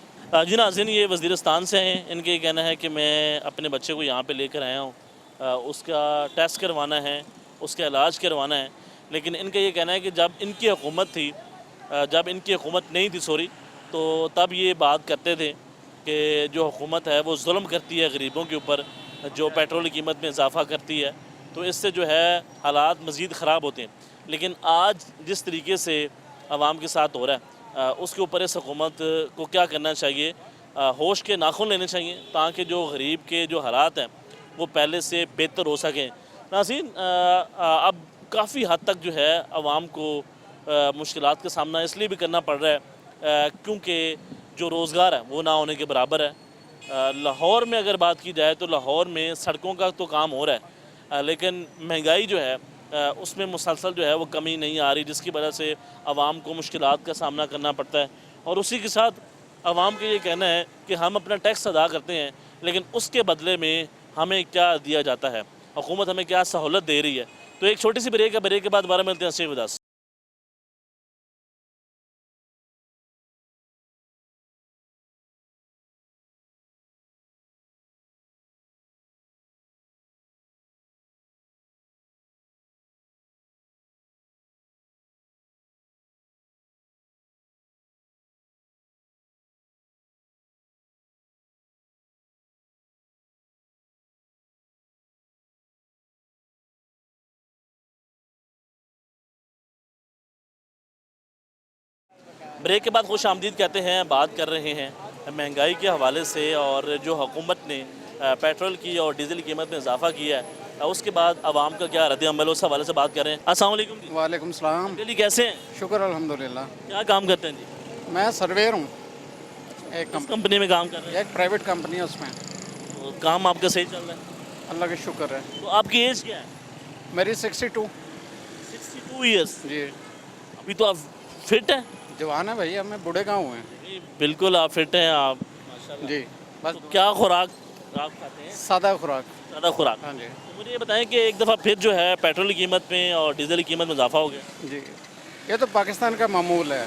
जी नाज़रीन, ये वज़ीरिस्तान से हैं। इनके ये कहना है कि मैं अपने बच्चे को यहाँ पे लेकर आया हूँ, उसका टेस्ट करवाना है, उसका इलाज करवाना है। लेकिन इनका ये कहना है कि जब इनकी हुकूमत थी, जब इनकी हुकूमत नहीं थी सॉरी, तो तब ये बात करते थे कि जो हुकूमत है वो जुल्म करती है गरीबों के ऊपर, जो पेट्रोल की कीमत में इजाफा करती है, तो इससे जो है हालात मज़ीद ख़राब होते हैं। लेकिन आज जिस तरीके से आवाम के साथ हो रहा है, उसके ऊपर इस हुकूमत को क्या करना चाहिए, होश के नाखून लेने चाहिए ताकि जो गरीब के जो हालात हैं वो पहले से बेहतर हो सकें। नाज़रीन, अब काफ़ी हद तक जो है आवाम को मुश्किलात का सामना इसलिए भी करना पड़ रहा है क्योंकि जो रोज़गार है वो ना होने के बराबर है। लाहौर में अगर बात की जाए तो लाहौर में सड़कों का तो काम हो रहा है, लेकिन महंगाई जो है उसमें मुसलसल जो है वो कमी नहीं आ रही, जिसकी वजह से आवाम को मुश्किलात का सामना करना पड़ता है। और उसी के साथ आवाम का ये कहना है कि हम अपना टैक्स अदा करते हैं, लेकिन उसके बदले में हमें क्या दिया जाता है, हुकूमत हमें क्या सहूलत दे रही है। तो एक छोटी सी ब्रेक है, ब्रेक के बाद दोबारा मिलते हैं। Stay with us. ब्रेक के बाद खुश आमदीद कहते हैं। बात कर रहे हैं महंगाई के हवाले से और जो हुकूमत ने पेट्रोल की और डीजल की कीमत में इजाफा किया है, उसके बाद आवाम का क्या रद्द-ए-अमल, उस हवाले से बात कर रहे हैं। अस्सलाम वालेकुम जी। वालेकुम सलाम। डेली कैसे हैं? शुक्र अल्हम्दुलिल्लाह। क्या काम करते हैं जी? मैं सर्वेयर हूँ, एक किस कंपनी में काम कर रहे हैं? एक प्राइवेट कंपनी है, उसमें तो काम आपका सही चल रहा है? अल्लाह का शुक्र है। तो आपकी एज क्या है? मेरी 62। 62 ईयर्स। जी, अभी तो आप फिट हैं? जवान है भैया, मैं बूढ़े कहाँ हुए हैं। जी, बिल्कुल आप फिट हैं आप, माशाल्लाह। जी, बस तो क्या खुराक आप खाते हैं? सादा खुराक। ज़्यादा खुराक। हाँ जी। तो मुझे ये बताएं कि एक दफ़ा फिर जो है पेट्रोल की कीमत में और डीजल की कीमत में इजाफा हो गया। जी, ये तो पाकिस्तान का मामूल है,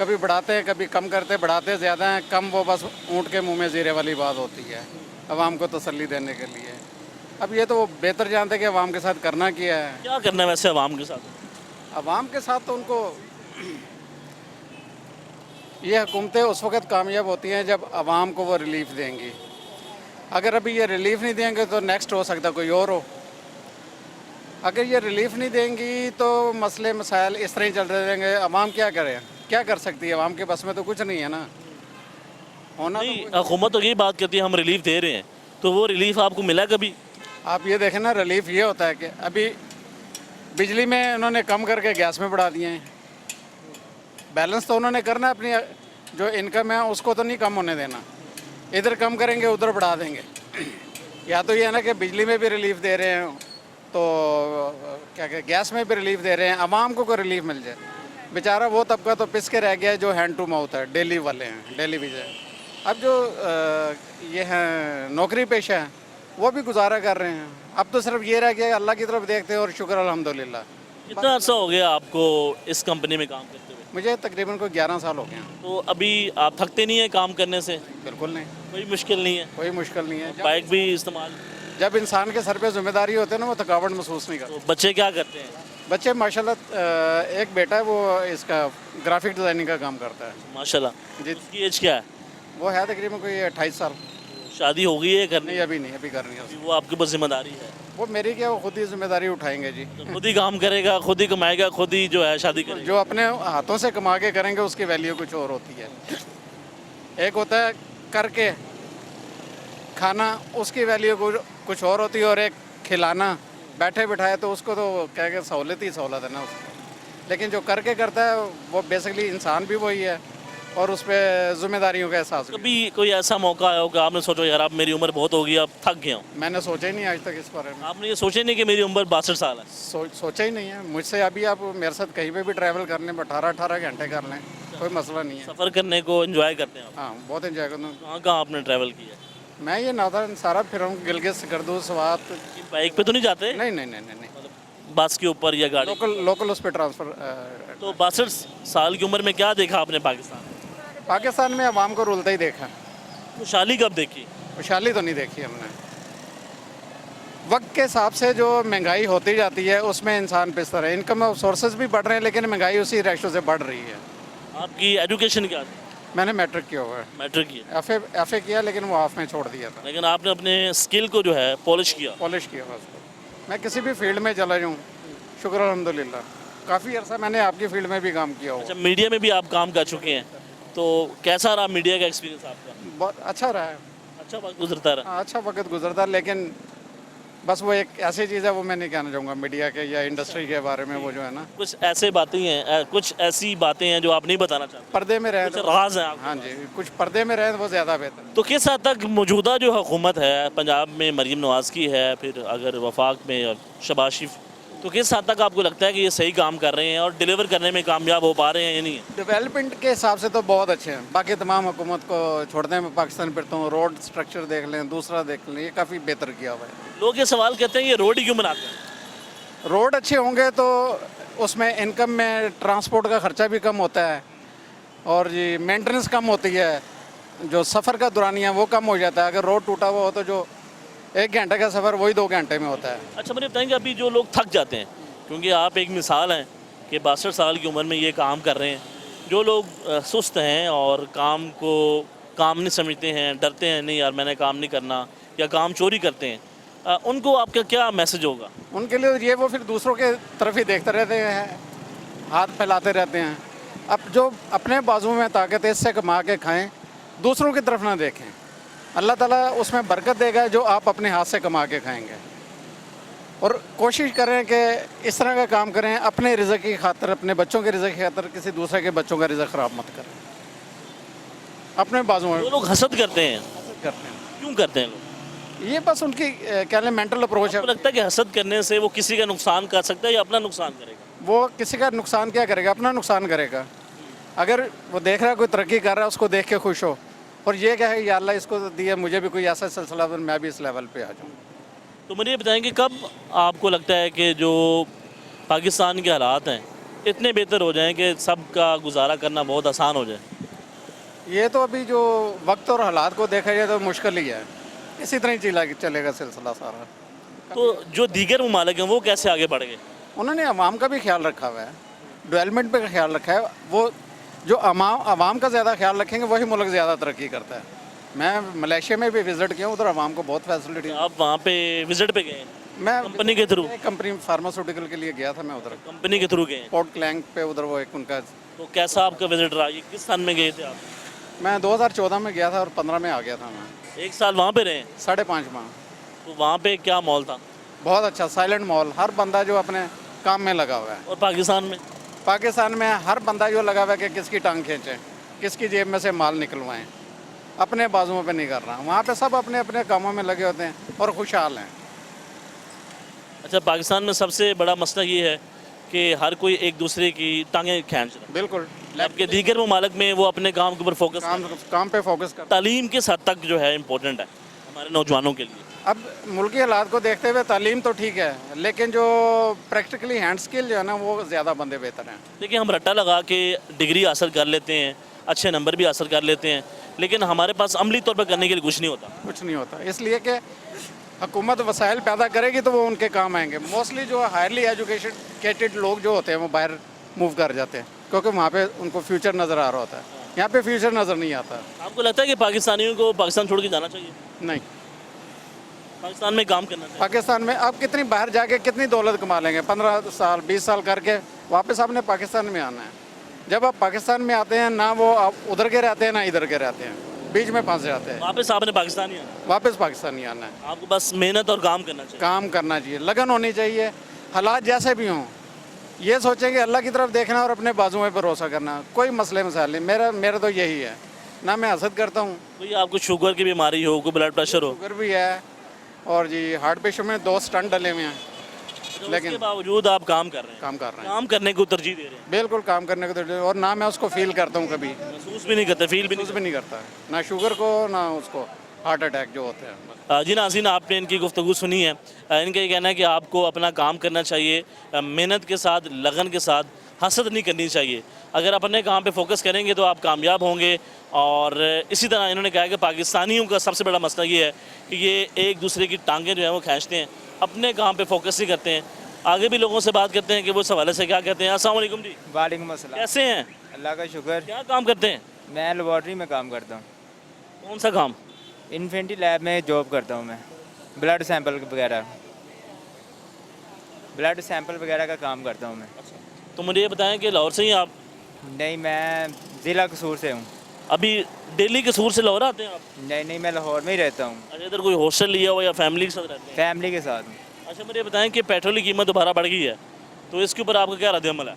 कभी बढ़ाते हैं कभी कम करते, बढ़ाते ज़्यादा हैं, कम वो बस ऊँट के मुँह में ज़ीरे वाली बात होती है, अवाम को तसल्ली देने के लिए। अब ये तो वो बेहतर जानते हैं कि अवाम के साथ करना क्या है। क्या करना है वैसे आवाम के साथ? अवाम के साथ तो उनको ये हुकूमतें उस वक्त कामयाब होती हैं जब आवाम को वो रिलीफ देंगी। अगर अभी ये रिलीफ नहीं देंगे तो नेक्स्ट हो सकता कोई और हो। अगर ये रिलीफ नहीं देंगी तो मसले मसाइल इस तरह ही चल रहे रहेंगे। आवाम क्या करे, क्या कर सकती है? आवाम के बस में तो कुछ नहीं है ना, होना नहीं, तो हुकूमत तो यही बात करती है हम रिलीफ दे रहे हैं, तो वो रिलीफ आपको मिला कभी? आप ये देखें ना, रिलीफ ये होता है कि अभी बिजली में उन्होंने कम करके गैस में बढ़ा दिए हैं। बैलेंस तो उन्होंने करना है, अपनी जो इनकम है उसको तो नहीं कम होने देना। इधर कम करेंगे उधर बढ़ा देंगे। या तो ये है ना कि बिजली में भी रिलीफ दे रहे हैं, तो क्या कहते गैस में भी रिलीफ दे रहे हैं, आवाम को कोई रिलीफ मिल जाए। बेचारा वो तबका तो पिस के रह गया है जो हैंड टू माउथ है, डेली वाले हैं, डेली विजय। अब जो ये हैं नौकरी पेशा है वो भी गुजारा कर रहे हैं। अब तो सिर्फ ये रह गया, अल्लाह की तरफ देखते हैं और शुक्र अल्हम्दुलिल्लाह। कितना अर्सा हो गया आपको इस कंपनी में काम करते हुए? मुझे तकरीबन कोई 11 साल हो गए हैं। तो अभी आप थकते नहीं हैं काम करने से? बिल्कुल नहीं, कोई मुश्किल नहीं है? कोई मुश्किल नहीं है। बाइक भी इस्तेमाल? जब इंसान के सर पे जिम्मेदारी होती है ना, वो थकावट महसूस नहीं करता। तो बच्चे क्या करते हैं? बच्चे माशाल्लाह, एक बेटा है वो इसका ग्राफिक डिज़ाइनिंग का काम करता है। माशाल्लाह। जी, उसकी एज क्या है? वो है तकरीबन कोई 28 साल। शादी हो गई है करनी? नहीं, अभी नहीं, अभी करनी है उसको। वो आपके ऊपर जिम्मेदारी है? वो मेरी क्या, वो खुद ही जिम्मेदारी उठाएंगे जी। तो खुद ही काम करेगा, खुद ही कमाएगा, खुद ही जो है शादी करेगा। जो अपने हाथों से कमा के करेंगे उसकी वैल्यू कुछ और होती है। एक होता है करके खाना, उसकी वैल्यू कुछ और होती है, और एक खिलाना बैठे बिठाए तो उसको तो क्या कहते सहूलत ही सहूलत है ना उसको। लेकिन जो करके करता है वो बेसिकली इंसान भी वही है और उस पर जिम्मेदारियों का एहसास भी। कभी कोई ऐसा मौका आया होगा आपने सोचो यार अब मेरी उम्र बहुत हो गई, अब थक गया हूँ? मैंने सोचा ही नहीं आज तक इस बारे में। आपने ये सोचे नहीं कि मेरी उम्र 62 साल है? सोचा ही नहीं है। मुझसे अभी आप मेरे साथ कहीं पे भी ट्रैवल कर लें, 18-18 घंटे कर लें, कोई मसला नहीं है। सफ़र करने को एंजॉय करते हैं आप? हाँ, बहुत एंजॉय करता हूँ। कहाँ कहाँ आपने ट्रैवल किया? मैं ये नादर सारा फिर हूँ, गिलगित सिकरदू स्वात। बाइक पे तो नहीं जाते? नहीं नहीं नहीं नहीं, बस के ऊपर या गाड़ी? लोकल उस पर ट्रांसफ़र। तो 62 साल की उम्र में क्या देखा आपने पाकिस्तान में? पाकिस्तान में आवाम को रुलता ही देखा। खुशहाली कब देखी? खुशहाली तो नहीं देखी हमने। वक्त के हिसाब से जो महंगाई होती जाती है उसमें इंसान पिसता है। इनकम ऑफ सोर्सेज भी बढ़ रहे हैं लेकिन महंगाई उसी रेशो से बढ़ रही है। आपकी एजुकेशन क्या थी? मैंने मैट्रिक किया हुआ है। मैट्रिक किया? एफ ए किया लेकिन वो हाफ में छोड़ दिया था। लेकिन आपने अपने स्किल को जो है पॉलिश किया? पॉलिश किया हुआ उसको। मैं किसी भी फील्ड में चला जाऊँ, शुक्र अल्हम्दुलिल्लाह। काफ़ी अर्सा मैंने आपकी फील्ड में भी काम किया हुआ। अच्छा, मीडिया में भी आप काम कर चुके हैं, तो कैसा रहा मीडिया का एक्सपीरियंस आपका? बहुत अच्छा रहा है। अच्छा वक्त गुजरता रहा? अच्छा वक्त गुजरता, लेकिन बस वो एक ऐसी चीज़ है, वो मैं नहीं कहना चाहूँगा मीडिया के या इंडस्ट्री के बारे में, वो जो है ना कुछ ऐसे बातें हैं, कुछ ऐसी बातें हैं जो आप नहीं बताना चाहते, पर्दे में रहे कुछ तो, राज हैं आपके हाँ जी, कुछ पर्दे में रहे तो वो ज़्यादा बेहतर है। तो किस हद तक मौजूदा जो हुकूमत है पंजाब में मरीम नवाज़ की है, फिर अगर वफाक में शहबाज शरीफ, तो किस हद तक आपको लगता है कि ये सही काम कर रहे हैं और डिलीवर करने में कामयाब हो पा रहे हैं या नहीं? डेवलपमेंट के हिसाब से तो बहुत अच्छे हैं, बाकी तमाम हुकूमत को छोड़ने में पाकिस्तान फिरता हूँ, रोड स्ट्रक्चर देख लें, दूसरा देख लें, ये काफ़ी बेहतर किया हुआ है। लोग ये सवाल करते हैं ये रोड ही क्यों बनाते हैं? रोड अच्छे होंगे तो उसमें इनकम में ट्रांसपोर्ट का खर्चा भी कम होता है और जी मेंटेनेंस कम होती है, जो सफ़र का दौरानिया वो कम हो जाता है। अगर रोड टूटा हुआ हो तो जो 1 घंटे का सफ़र वही 2 घंटे में होता है। अच्छा मुझे बताएंगे अभी जो लोग थक जाते हैं, क्योंकि आप एक मिसाल हैं कि 62 साल की उम्र में ये काम कर रहे हैं, जो लोग सुस्त हैं और काम को काम नहीं समझते हैं, डरते हैं नहीं यार मैंने काम नहीं करना, या काम चोरी करते हैं, उनको आपका क्या मैसेज होगा? उनके लिए ये वो फिर दूसरों के तरफ ही देखते रहते हैं, हाथ फैलाते रहते हैं। अब जो अपने बाजू में ताकत है इससे कमा के खाएं, दूसरों की तरफ ना देखें। अल्लाह ताला उसमें बरकत देगा जो आप अपने हाथ से कमा के खाएंगे। और कोशिश करें कि इस तरह का काम करें, अपने रिज़्क़ की खातिर, अपने बच्चों के रिज़्क़ की खातिर किसी दूसरे के बच्चों का रिज़्क़ ख़राब मत करें। अपने बाजू में वो लोग हसद करते हैं, करते हैं, क्यों करते हैं लोग? ये बस उनकी क्या लें मेंटल अप्रोच है। आपको लगता है कि हसद करने से वो किसी का नुकसान कर सकता है या अपना नुकसान करेगा? वो किसी का नुकसान क्या करेगा, अपना नुकसान करेगा। अगर वो देख रहा है कोई तरक्की कर रहा है उसको देख के खुश हो, और ये क्या है या अल्लाह इसको दिया मुझे भी कोई ऐसा सिलसिला तो मैं भी इस लेवल पे आ जाऊँ। तो मुझे ये बताएंगे कब आपको लगता है कि जो पाकिस्तान के हालात हैं इतने बेहतर हो जाएं कि सबका गुजारा करना बहुत आसान हो जाए? ये तो अभी जो वक्त और हालात को देखा जाए तो मुश्किल ही है, इसी तरह ही चलेगा सिलसिला सारा। तो जो दीगर ममालिक हैं वो कैसे आगे बढ़ गए? उन्होंने अवाम का भी ख्याल रखा हुआ है, डेवलपमेंट पे का ख्याल रखा है। वो जो अवाम का ज़्यादा ख्याल रखेंगे वही मुल्क ज़्यादा तरक्की करता है। मैं मलेशिया में भी विज़िट किया हूँ, उधर अवाम को बहुत फैसिलिटी। आप वहाँ पे विजिट पे गए? मैं कंपनी के थ्रू? कंपनी फार्मास्यूटिकल के लिए गया था मैं उधर, कंपनी के थ्रू गए? पोर्ट क्लैंक पे उधर वो एक उनका। तो कैसा आपका विजिट रहा? ये किस सन में गए थे आप? मैं 2014 में गया था और 15 में आ गया था मैं। 1 साल वहाँ पे रहे? 5.5 माह। तो वहाँ पे क्या मॉल था? बहुत अच्छा साइलेंट मॉल, हर बंदा जो अपने काम में लगा हुआ है। और पाकिस्तान में? पाकिस्तान में हर बंदा जो लगा हुआ है कि किसकी टांग खींचे, किसकी जेब में से माल निकलवाएं, अपने बाजुओं पे नहीं कर रहा। वहाँ पे सब अपने अपने कामों में लगे होते हैं और खुशहाल हैं। अच्छा, पाकिस्तान में सबसे बड़ा मसला ये है कि हर कोई एक दूसरे की टांगें खींच रहा है, बिल्कुल। जबकि दीगर ममालिक में वो अपने काम के ऊपर फोकस काम पे फोकस कर। तालीम किस हद तक जो है इम्पोर्टेंट है हमारे नौजवानों के लिए? अब मुल्की हालात को देखते हुए तालीम तो ठीक है, लेकिन जो प्रैक्टिकली हैंड स्किल जो है ना वो ज़्यादा बंदे बेहतर हैं। देखिए हम रट्टा लगा के डिग्री हासिल कर लेते हैं, अच्छे नंबर भी हासिल कर लेते हैं, लेकिन हमारे पास अमली तौर पर करने के लिए कुछ नहीं होता। कुछ नहीं होता, इसलिए कि हुकूमत वसाइल पैदा करेगी तो वो उनके काम आएंगे। मोस्टली जो हायरली एजुकेटेड लोग जो होते हैं वो बाहर मूव कर जाते हैं, क्योंकि वहाँ पे उनको फ्यूचर नज़र आ रहा होता है। यहाँ पे फ्यूचर नज़र नहीं आता। आपको लगता है कि पाकिस्तानियों को पाकिस्तान छोड़ के जाना चाहिए? नहीं, पाकिस्तान में काम करना चाहिए? पाकिस्तान में आप कितनी बाहर जाके कितनी दौलत कमा लेंगे, 15 साल 20 साल करके वापस आपने पाकिस्तान में आना है। जब आप पाकिस्तान में आते हैं ना वो आप उधर के रहते हैं ना इधर के रहते हैं, बीच में फंस जाते हैं। वापस आपने पाकिस्तान ही आना है? वापस पाकिस्तान ही आना है। आपको बस मेहनत और काम करना चाहिए? काम करना चाहिए, लगन होनी चाहिए, हालात जैसे भी हों। ये सोचें कि अल्लाह की तरफ देखना और अपने बाजू में भरोसा करना, कोई मसले मसाइल नहीं। मेरा तो यही है ना, मैं हसद करता हूँ। कोई आपको शुगर की बीमारी हो, कोई ब्लड प्रेशर हो, शुगर भी है और जी हार्ट पेशेंट में 2 स्टंट डले हुए हैं, तो लेकिन उसके बावजूद आप काम कर रहे हैं? काम कर रहे हैं, काम करने को तरजीह दे रहे हैं? बिल्कुल काम करने को तो। और ना मैं उसको फील करता हूँ, कभी महसूस भी नहीं करते, फील भी नहीं महसूस भी नहीं करता, ना शुगर को ना उसको हार्ट अटैक जो होते हैं। जी नाज़रीन, आपने इनकी गुफ्तगू सुनी है। इनका ये कहना है कि आपको अपना काम करना चाहिए, मेहनत के साथ, लगन के साथ, हसद नहीं करनी चाहिए। अगर अपने काम पे फोकस करेंगे तो आप कामयाब होंगे। और इसी तरह इन्होंने कहा कि पाकिस्तानियों का सबसे बड़ा मसला ये है कि ये एक दूसरे की टांगें जो हैं वो खींचते हैं, अपने काम पे फोकस नहीं करते हैं। आगे भी लोगों से बात करते हैं कि वो इस हवाले से क्या कहते हैं। अस्सलाम वालेकुम जी। वालेकुम अस्सलाम। कैसे हैं? अल्लाह का शुक्र। क्या काम करते हैं? मैं लेबॉर्ट्री में काम करता हूँ, कौन सा काम? इन्फेंटी लैब में जॉब करता हूँ मैं। ब्लड सैंपल वगैरह का काम करता हूँ मैं। तो मुझे ये बताएं कि लाहौर से ही आप? नहीं, मैं ज़िला कसूर से हूँ। अभी दिल्ली के सूर से लाहौर आते हैं आप? नहीं नहीं, मैं लाहौर में ही रहता हूँ, अच्छा, इधर कोई हॉस्टल लिया हुआ या फैमिली के साथ रहते हैं? फैमिली के साथ। अच्छा, मुझे बताएं कि पेट्रोल की कीमत दोबारा बढ़ गई है, तो इसके ऊपर आपका क्या रद्द-ए-अमल है?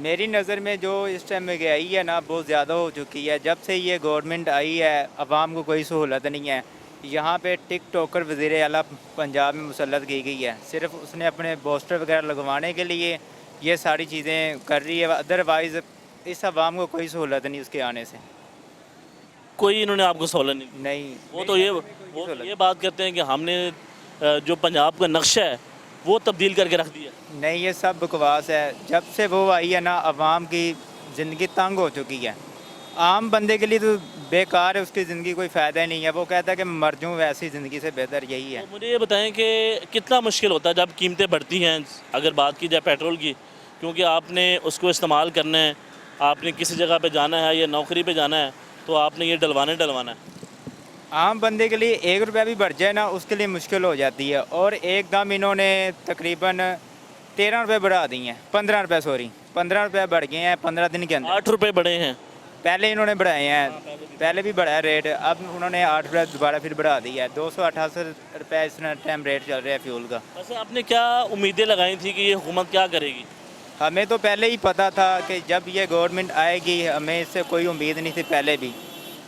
मेरी नज़र में जो इस टाइम महंगाई है ना बहुत ज़्यादा हो चुकी है। जब से ये गवर्नमेंट आई है आवाम को कोई सहूलत नहीं है। यहाँ पे टिकटॉकर वज़ीर आला पंजाब में मुसल्लत की गई है, सिर्फ उसने अपने पोस्टर वगैरह लगवाने के लिए ये सारी चीज़ें कर रही है, अदरवाइज़ इस आवाम को कोई सहूलत नहीं उसके आने से। कोई इन्होंने आपको सहूलत नहीं दी? नहीं, वो तो ये बात करते हैं कि हमने जो पंजाब का नक्शा है वो तब्दील करके रख दिया। नहीं, ये सब बकवास है। जब से वो आई है ना आवाम की ज़िंदगी तंग हो चुकी है। आम बंदे के लिए तो बेकार है, उसकी ज़िंदगी कोई फ़ायदा नहीं है। वो कहता है कि मर जाऊँ, वैसी ज़िंदगी से बेहतर यही है। तो मुझे ये बताएं कि कितना मुश्किल होता है जब कीमतें बढ़ती हैं, अगर बात की जाए पेट्रोल की, क्योंकि आपने उसको इस्तेमाल करना है, आपने किसी जगह पे जाना है या नौकरी पे जाना है, तो आपने ये डलवाना है। आम बंदे के लिए 1 रुपया भी बढ़ जाए ना उसके लिए मुश्किल हो जाती है। और एकदम इन्होंने तकरीबन 13 रुपये बढ़ा दी हैं, 15 रुपये, सॉरी 15 रुपये बढ़ गए हैं 15 दिन के अंदर। 8 रुपये बढ़े हैं। पहले इन्होंने बढ़ाए हैं, पहले भी बढ़ाया रेट, अब उन्होंने 8 रुपये दोबारा फिर बढ़ा दिया है। 268 रुपये इस टाइम रेट चल रहा है फ्यूल का। वैसे आपने क्या उम्मीदें लगाई थी कि ये हुकूमत क्या करेगी? हमें तो पहले ही पता था कि जब ये गवर्नमेंट आएगी, हमें इससे कोई उम्मीद नहीं थी पहले भी,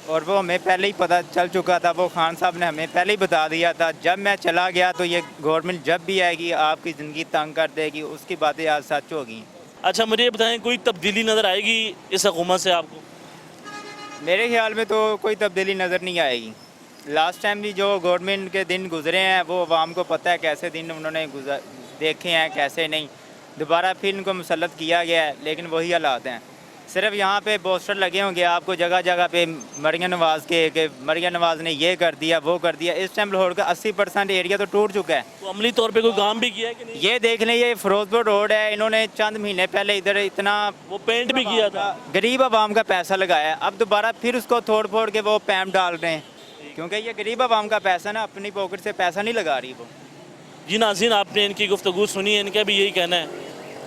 और वो हमें पहले ही पता चल चुका था। वो खान साहब ने हमें पहले ही बता दिया था। जब मैं चला गया तो ये गवर्नमेंट जब भी आएगी आपकी ज़िंदगी तंग कर देगी, उसकी बातें आज सच होगी। अच्छा, मुझे ये बताएं कोई तब्दीली नज़र आएगी इस हुकूमत से आपको? मेरे ख्याल में तो कोई तब्दीली नज़र नहीं आएगी। लास्ट टाइम भी जो गवर्नमेंट के दिन गुजरे हैं वो आवाम को पता है कैसे दिन उन्होंने देखे हैं, कैसे नहीं। दोबारा फिर इनको मुसल्लत किया गया है, लेकिन वही हालात हैं। सिर्फ यहाँ पे पोस्टर लगे होंगे आपको जगह जगह पे मरियम नवाज़ के, कि मरियम नवाज़ ने ये कर दिया वो कर दिया। इस टाइम लाहौर का 80% एरिया तो टूट चुका है। तो अमली तौर पे कोई काम भी किया है कि नहीं? ये देख लें, ये फिरोजपुर रोड है, इन्होंने चंद महीने पहले इधर इतना वो पेंट भी किया था। गरीब आवाम का पैसा लगाया, अब दोबारा फिर उसको तोड़ फोड़ के वो पैम्प डाल रहे हैं, क्योंकि ये गरीब आवाम का पैसा ना, अपनी पॉकेट से पैसा नहीं लगा रही वो। जी नाज़रीन, आपने इनकी गुफ्तगू सुनी है। इनका भी यही कहना है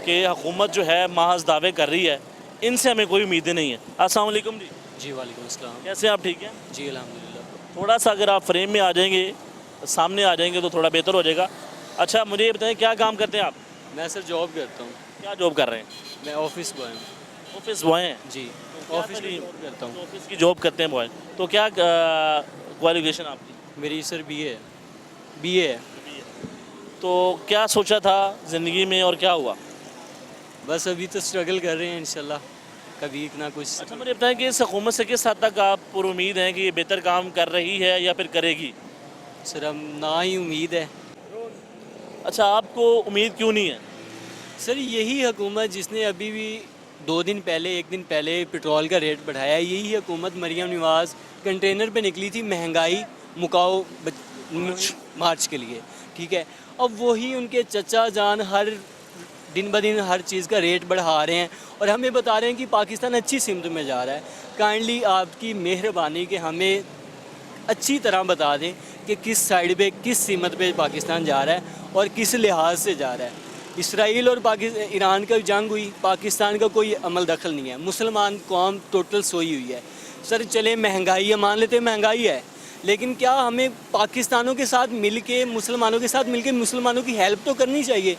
कि हुकूमत जो है महज दावे कर रही है, इनसे हमें कोई उम्मीदें नहीं है। अस्सलाम वालेकुम जी। जी वालेकुम अस्सलाम। कैसे हैं आप? ठीक हैं जी अल्हम्दुलिल्लाह। थोड़ा सा अगर आप फ्रेम में आ जाएंगे, सामने आ जाएंगे तो थोड़ा बेहतर हो जाएगा। अच्छा, मुझे ये बताएं क्या काम करते हैं आप? मैं सर जॉब करता हूँ। क्या जॉब कर रहे हैं? मैं ऑफिस बॉय हूँ। ऑफिस बॉय हैं? जी, तो ऑफिस में जॉब करता हूँ। ऑफिस की जॉब करते हैं बॉय। तो क्या क्वालिफिकेशन आपकी? मेरी सर बीए है। तो क्या सोचा था ज़िंदगी में और क्या हुआ? बस अभी तो स्ट्रगल कर रहे हैं इंशाल्लाह, कभी ना कुछ। अच्छा, मुझे बताएं कि इस हुकूमत से किस हद तक आप पर उम्मीद हैं कि ये बेहतर काम कर रही है या फिर करेगी? सर हम ना ही उम्मीद है। अच्छा, आपको उम्मीद क्यों नहीं है? सर यही हुकूमत जिसने अभी भी 2 दिन पहले 1 दिन पहले पेट्रोल का रेट बढ़ाया, यही हुकूमत मरियम नवाज़ कंटेनर पे निकली थी महंगाई मुकाओ मार्च के लिए, ठीक है। अब वही उनके चचा जान हर दिन ब दिन हर चीज़ का रेट बढ़ा रहे हैं और हमें बता रहे हैं कि पाकिस्तान अच्छी सिमत में जा रहा है। काइंडली आपकी मेहरबानी कि हमें अच्छी तरह बता दें कि किस साइड पे, किस सिमत पे पाकिस्तान जा रहा है और किस लिहाज से जा रहा है। इसराइल और ईरान का जंग हुई, पाकिस्तान का कोई अमल दखल नहीं है। मुसलमान कौम टोटल सोई हुई है। सर चले महंगाई है, मान लेते महंगाई है, लेकिन क्या हमें पाकिस्तानों के साथ मिल के, मुसलमानों के साथ मिल के मुसलमानों की हेल्प तो करनी चाहिए,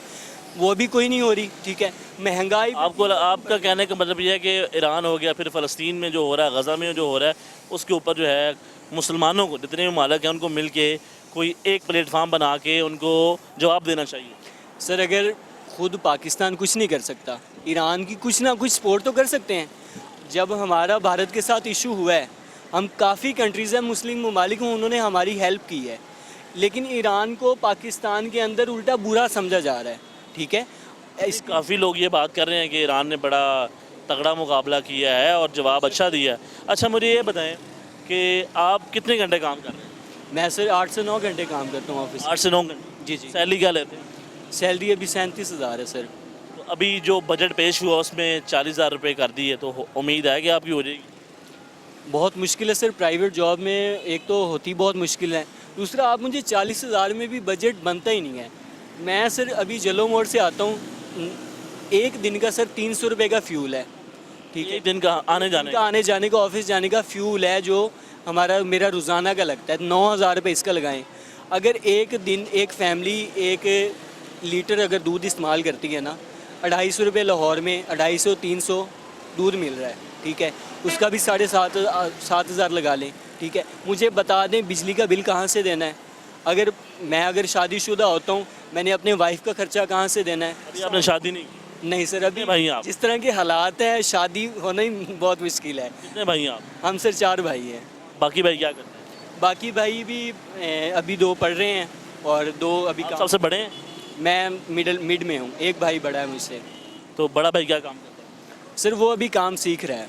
वो भी कोई नहीं हो रही, ठीक है। महंगाई आपका कहने का मतलब ये है कि ईरान हो गया, फिर फ़लस्तीन में जो हो रहा है, गज़ा में जो हो रहा है, उसके ऊपर जो है मुसलमानों को, जितने ममालिक हैं उनको मिल के कोई एक प्लेटफार्म बना के उनको जवाब देना चाहिए। सर अगर खुद पाकिस्तान कुछ नहीं कर सकता, ईरान की कुछ ना कुछ सपोर्ट तो कर सकते हैं। जब हमारा भारत के साथ इशू हुआ है, हम काफ़ी कंट्रीज़ हैं मुस्लिम ममालिक हूँ, उन्होंने हमारी हेल्प की है, लेकिन ईरान को पाकिस्तान के अंदर उल्टा बुरा समझा जा रहा है, ठीक है। काफ़ी लोग ये बात कर रहे हैं कि ईरान ने बड़ा तगड़ा मुकाबला किया है और जवाब अच्छा दिया है। अच्छा, मुझे ये बताएं कि आप कितने घंटे काम कर रहे हैं? मैं सर 8 से 9 घंटे काम करता हूँ ऑफिस। 8 से 9 घंटे? जी जी। सैलरी क्या लेते हैं? सैलरी अभी 37,000 है सर। तो अभी जो बजट पेश हुआ उसमें 40,000 रुपये कर दिए, तो उम्मीद है कि आपकी हो जाएगी? बहुत मुश्किल है सर, प्राइवेट जॉब में एक तो होती बहुत मुश्किल है, दूसरा आप मुझे 40,000 में भी बजट बनता ही नहीं है। मैं सर अभी जलो मोड़ से आता हूँ, एक दिन का सर 300 रुपये का फ्यूल है, ठीक है, एक दिन का आने जाने का आने जाने का, ऑफिस जाने का फ्यूल है जो मेरा रोज़ाना का लगता है, 9,000 रुपये इसका लगाएं। अगर एक दिन एक फैमिली 1 लीटर अगर दूध इस्तेमाल करती है ना, 250 रुपये लाहौर में 250-300 दूध मिल रहा है, ठीक है, उसका भी 7,500 लगा लें, ठीक है। मुझे बता दें बिजली का बिल कहाँ से देना है? अगर शादीशुदा होता हूँ, मैंने अपने वाइफ का खर्चा कहाँ से देना है? अभी आपने शादी नहीं की? नहीं सर, अभी भाई आप? जिस तरह के हालात हैं शादी होना ही बहुत मुश्किल है। कितने भाई हैं आप? हम सर 4 भाई हैं। बाकी भाई क्या करते हैं? बाकी भाई भी अभी 2 पढ़ रहे हैं और 2 अभी आप काम। सबसे बड़े हैं? मैं मिड में हूँ, एक भाई बड़ा है मुझसे। तो बड़ा भाई क्या काम करता है? सर वो अभी काम सीख रहा है,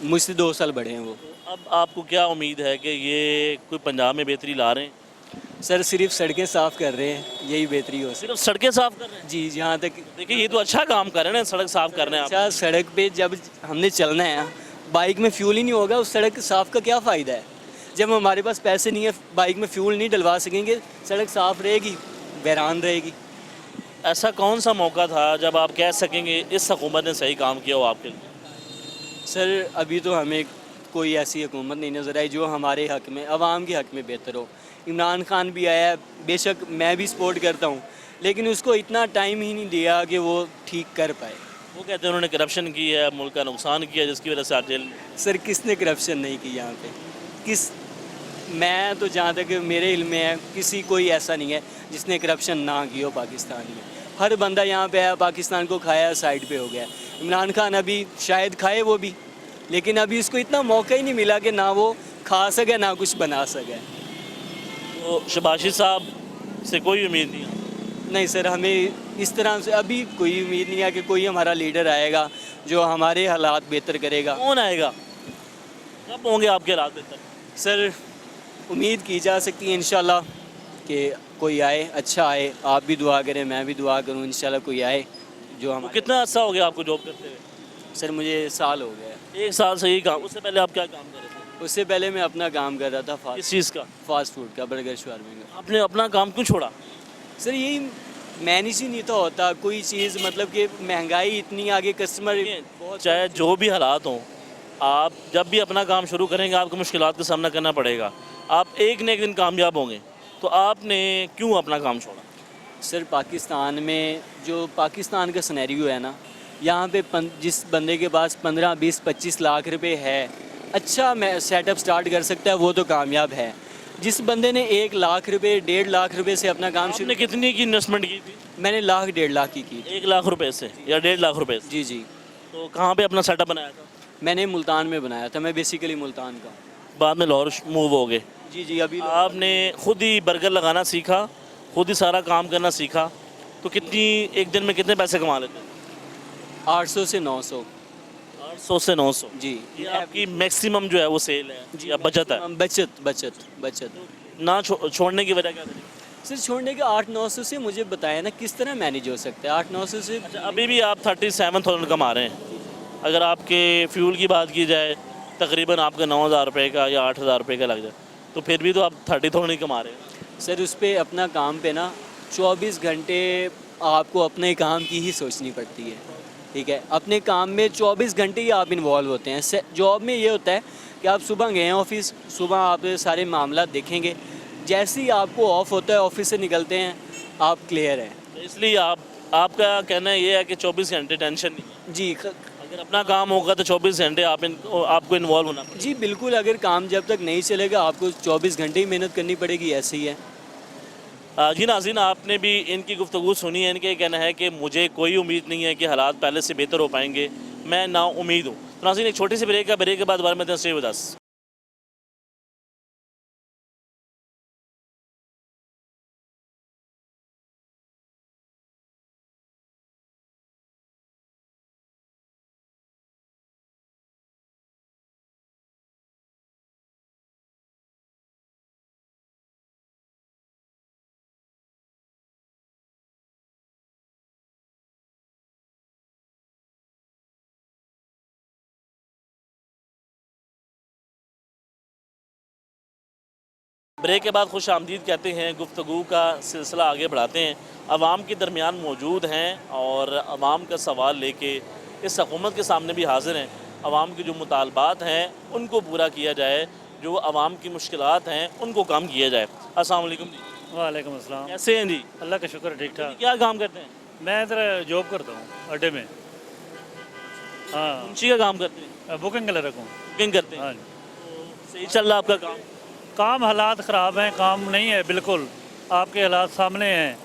मुझसे 2 साल बड़े हैं वो। अब आपको क्या उम्मीद है कि ये कोई पंजाब में बेहतरी ला रहे हैं? सर सिर्फ सड़कें साफ़ कर रहे हैं, यही बेहतरी हो सकती सिर्फ सड़कें साफ कर रहे हैं? जी, जहाँ तक देखिए ये तो अच्छा काम कर रहे हैं, सड़क साफ कर रहे हैं आप। अच्छा, सड़क पे जब हमने चलना है, बाइक में फ्यूल ही नहीं होगा, उस सड़क साफ़ का क्या फ़ायदा है? जब हमारे पास पैसे नहीं है, बाइक में फ्यूल नहीं डलवा सकेंगे, सड़क साफ़ रहेगी, वीरान रहेगी। ऐसा कौन सा मौका था जब आप कह सकेंगे इस हुकूमत ने सही काम किया हो आपके लिए? सर अभी तो हमें कोई ऐसी हुकूमत नहीं नज़र आई जो हमारे हक़ में, आवाम के हक़ में बेहतर हो। इमरान खान भी आया है, बेशक मैं भी सपोर्ट करता हूँ, लेकिन उसको इतना टाइम ही नहीं दिया कि वो ठीक कर पाए। वो कहते हैं उन्होंने करप्शन की है, मुल्क का नुकसान किया, जिसकी वजह से आज जेल में। सर किसने करप्शन नहीं की यहाँ पे? मैं तो जहाँ तक मेरे इल्म में है, कोई ऐसा नहीं है जिसने करप्शन ना की हो पाकिस्तान में। हर बंदा यहाँ पे आया, पाकिस्तान को खाया, साइड पे हो गया। इमरान खान अभी शायद खाए वो भी, लेकिन अभी उसको इतना मौका ही नहीं मिला कि ना वो खा सके ना कुछ बना सके। तो शबाशी साहब से कोई उम्मीद नहीं है? नहीं सर, हमें इस तरह से अभी कोई उम्मीद नहीं है कि कोई हमारा लीडर आएगा जो हमारे हालात बेहतर करेगा। कौन आएगा? कब होंगे आपके हालात बेहतर? सर उम्मीद की जा सकती है इंशाल्लाह कि कोई आए, अच्छा आए। आप भी दुआ करें, मैं भी दुआ करूं, इंशाल्लाह कोई आए जो तो हमारे। कितना अर्सा हो गया आपको जॉब करते हुए? सर मुझे साल हो गया। 1 साल से यही काम। उससे पहले आप क्या काम कर रहे थे? उससे पहले मैं अपना काम कर रहा था किस चीज़ का? फास्ट फूड का, बर्गर शवारमे का। आपने अपना काम क्यों छोड़ा? सर यही मैनेज ही नहीं तो होता कोई चीज़, मतलब कि महंगाई इतनी आगे, कस्टमर बहुत। चाहे जो भी हालात हों, आप जब भी अपना काम शुरू करेंगे आपको मुश्किलात का सामना करना पड़ेगा। आप एक न एक दिन कामयाब होंगे। तो आपने क्यों अपना काम छोड़ा? सर पाकिस्तान में जो पाकिस्तान का सिनेरियो है ना, यहाँ पे जिस बंदे के पास 15, 20, 25 लाख रुपए है, अच्छा मैं सेटअप स्टार्ट कर सकता है, वो तो कामयाब है। जिस बंदे ने 1 लाख रुपए, 1.5 लाख रुपए से अपना काम शुरू। आपने कितनी की इन्वेस्टमेंट की थी? मैंने 1 लाख 1.5 लाख की 1 लाख रुपए से या 1.5 लाख रुपए से? जी जी। तो कहाँ पे अपना सेटअप बनाया था? मैंने मुल्तान में बनाया था, मैं बेसिकली मुल्तान का। बाद में लाहौर मूव हो गए? जी जी। अभी आपने खुद ही बर्गर लगाना सीखा, खुद ही सारा काम करना सीखा, तो एक दिन में कितने पैसे कमा लेते हैं? 800 से 900। 800 से 900? जी। ये आपकी मैक्सिमम जो है वो सेल है जी, या बचत है? बचत ना छोड़ने की वजह क्या थी? सर छोड़ने के 800-900 से मुझे बताया ना किस तरह मैनेज हो सकता है। 800-900 से अच्छा, अभी भी आप 37,000 कमा रहे हैं। अगर आपके फ्यूल की बात की जाए, तकरीबन आपका 9,000 रुपये का या 8,000 रुपये का लग जाए, तो फिर भी तो आप 30,000 ही कमा रहे हैं। सर उस पर अपना काम पे ना 24 घंटे आपको अपने काम की ही सोचनी पड़ती है, ठीक है। अपने काम में 24 घंटे ही आप इन्वॉल्व होते हैं। जॉब में ये होता है कि आप सुबह गए हैं ऑफिस, सुबह आप सारे मामला देखेंगे, जैसे ही आपको ऑफ होता है ऑफिस से निकलते हैं आप क्लियर हैं। तो इसलिए आपका कहना ये है कि 24 घंटे टेंशन नहीं? जी। अगर अपना काम होगा तो 24 घंटे आपको इन्वॉल्व होना पड़ेगा। जी बिल्कुल, अगर काम जब तक नहीं चलेगा आपको 24 घंटे ही मेहनत करनी पड़ेगी, ऐसे ही है। जी नाज़रीन, आपने भी इनकी गुफ्तगू सुनी है। इनके कहना है कि मुझे कोई उम्मीद नहीं है कि हालात पहले से बेहतर हो पाएंगे, मैं ना उम्मीद हूँ। तो नाज़रीन एक छोटी सी ब्रेक के बाद बारे में स्टे विद अस। ब्रेक के बाद खुश आमदीद कहते हैं, गुफ्तगू का सिलसिला आगे बढ़ाते हैं। अवाम के दरमियान मौजूद हैं और अवाम का सवाल लेके इस हुकूमत के सामने भी हाजिर हैं। आवाम के जो मुतालबात हैं उनको पूरा किया जाए, जो आवाम की मुश्किलात हैं उनको कम किया जाए। अस्सलाम वालेकुम जी। वालेकुम अस्सलाम। कैसे हैं जी? अल्लाह का शुक्र ठीक ठाक। क्या काम करते हैं? मैं इधर जॉब करता हूँ अड्डे में। हाँ, मुंशी का काम करते हैं? बुकिंग के लिए रखूँ। बुकिंग करते हैं? हाँ जी। तो सही चल रहा है आपका काम? काम हालात ख़राब हैं, काम नहीं है बिल्कुल। आपके हालात सामने हैं,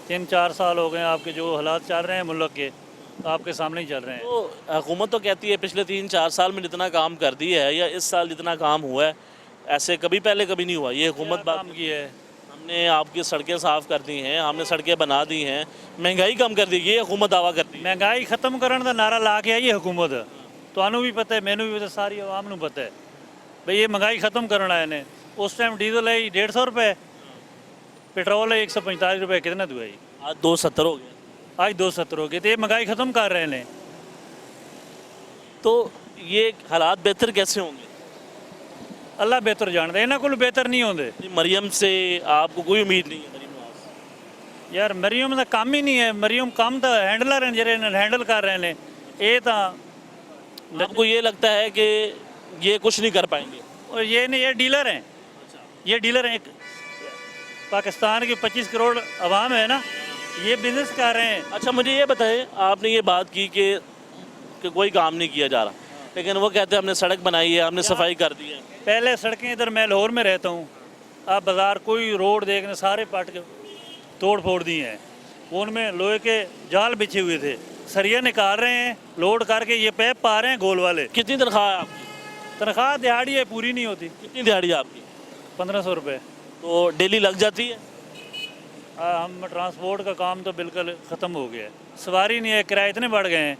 3-4 साल हो गए आपके जो हालात चल रहे हैं मुल्क के, आपके सामने ही चल रहे हैं। तो हुकूमत तो कहती है पिछले 3-4 साल में जितना काम कर दिया है या इस साल जितना काम हुआ है, ऐसे कभी पहले कभी नहीं हुआ। ये हुकूमत क्या बात काम की है? हमने आपकी सड़कें साफ़ कर दी हैं, हमने सड़कें बना दी हैं, महंगाई कम कर दी, ये हुकूमत दावा करती है। महंगाई खत्म करने का नारा ला के आई है हुकूमत। ਤੁਹਾਨੂੰ भी पता है, मैनू भी पता, सारी आवाम नू पता है भाई ये महंगाई खत्म करना है ने। उस टाइम डीजल है 150 रुपये, पेट्रोल है 145 रुपये, कितना दुआ जी? आज 270 हो गया। आज 270 हो गए, तो ये महंगाई खत्म कर रहे हैं। तो ये हालात बेहतर कैसे होंगे? अल्लाह बेहतर जानते, इन्होंने को बेहतर नहीं होंगे। मरियम से आपको कोई उम्मीद नहीं है? मरियम नवाज यार मरियम का काम ही नहीं है। मरियम काम तो हैंडलर हैं ਜਿਹੜੇ हैंडल कर रहे हैं। ये तो आपको ये लगता है कि ये कुछ नहीं कर पाएंगे? और ये नहीं, ये डीलर हैं। ये डीलर हैं। पाकिस्तान की 25 करोड़ आवाम है ना, ये बिजनेस कर रहे हैं। अच्छा मुझे ये बताएं, आपने ये बात की कि कोई काम नहीं किया जा रहा, लेकिन वो कहते हैं हमने सड़क बनाई है, हमने सफाई कर दी है। पहले सड़कें इधर मैं लाहौर में रहता हूँ, आप बाज़ार कोई रोड देखने सारे पाट के तोड़ फोड़ दिए हैं। उनमें लोहे के जाल बिछे हुए थे, सरिया निकाल रहे हैं, लोड करके ये पैप पा रहे हैं गोल वाले। कितनी तनख्वाह है आपकी? तनख्वाह दिहाड़ी है, पूरी नहीं होती। कितनी दिहाड़ी है आपकी? 1500 रुपये। तो डेली लग जाती है? हम ट्रांसपोर्ट का काम तो बिल्कुल ख़त्म हो गया है, सवारी नहीं है, किराए इतने बढ़ गए हैं,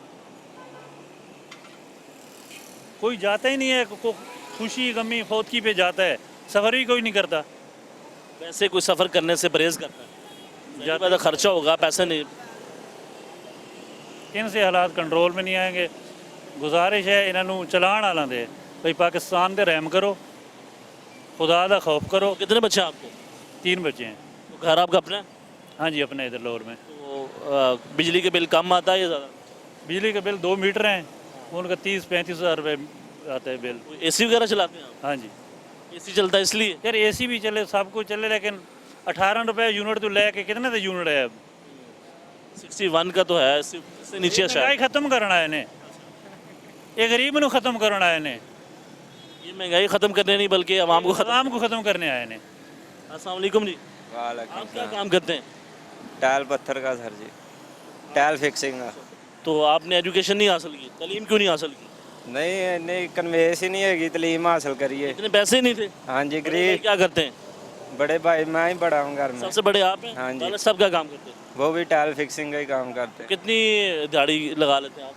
कोई जाता ही नहीं है। खुशी गमी फौतगी पे जाता है, सफ़र ही कोई नहीं करता। वैसे कोई सफ़र करने से परहेज़ करता है? ज़्यादा खर्चा होगा, पैसे नहीं। इनसे हालात कंट्रोल में नहीं आएंगे। गुजारिश है इन्हों चलान आला दे भाई पाकिस्तान दे रहम करो, खुदा दा खौफ करो। कितने बच्चे हैं आपको? 3 बच्चे हैं। तो घर आपका अपना है? हाँ जी, अपने इधर लाहौर में। तो बिजली के बिल कम आता है या ज़्यादा? बिजली का बिल 2 मीटर हैं, उनका 30-35 हज़ार रुपये आता है बिल। एसी वगैरह चलाते हैं आप? हाँ जी। एसी चलता है इसलिए? यार एसी भी चले, सब कुछ चले, लेकिन 18 रुपये यूनिट तो ले के कितने तो यूनिट है अब? 61 का तो है, इससे नीचे है महंगाई शायद। खत्म करना है इन्हें, ये गरीब को खत्म करना है इन्हें। ये महंगाई ख़त्म करने नहीं बल्कि आवाम को आवाम को ख़त्म करने आए इन्हें। अस्सलाम वालेकुम जी। आप क्या काम करते हैं? टाइल पत्थर का सर जी, टाइल फिक्सिंग का। तो आपने एजुकेशन नहीं हासिल की, तालीम क्यों नहीं हासिल की? नहीं नहीं कन्वेस ही नहीं है, तलीम हासिल करिए। इतने पैसे नहीं थे? हाँ जी, भाई गरीब क्या करते हैं? बड़े भाई मैं ही बड़ा हूँ घर में। सबसे बड़े आप हैं? हाँ जी। वालिद साहब क्या काम करते हैं? वो भी टाइल फिक्सिंग का ही काम करते कितनी दिहाड़ी लगा लेते हैं आप?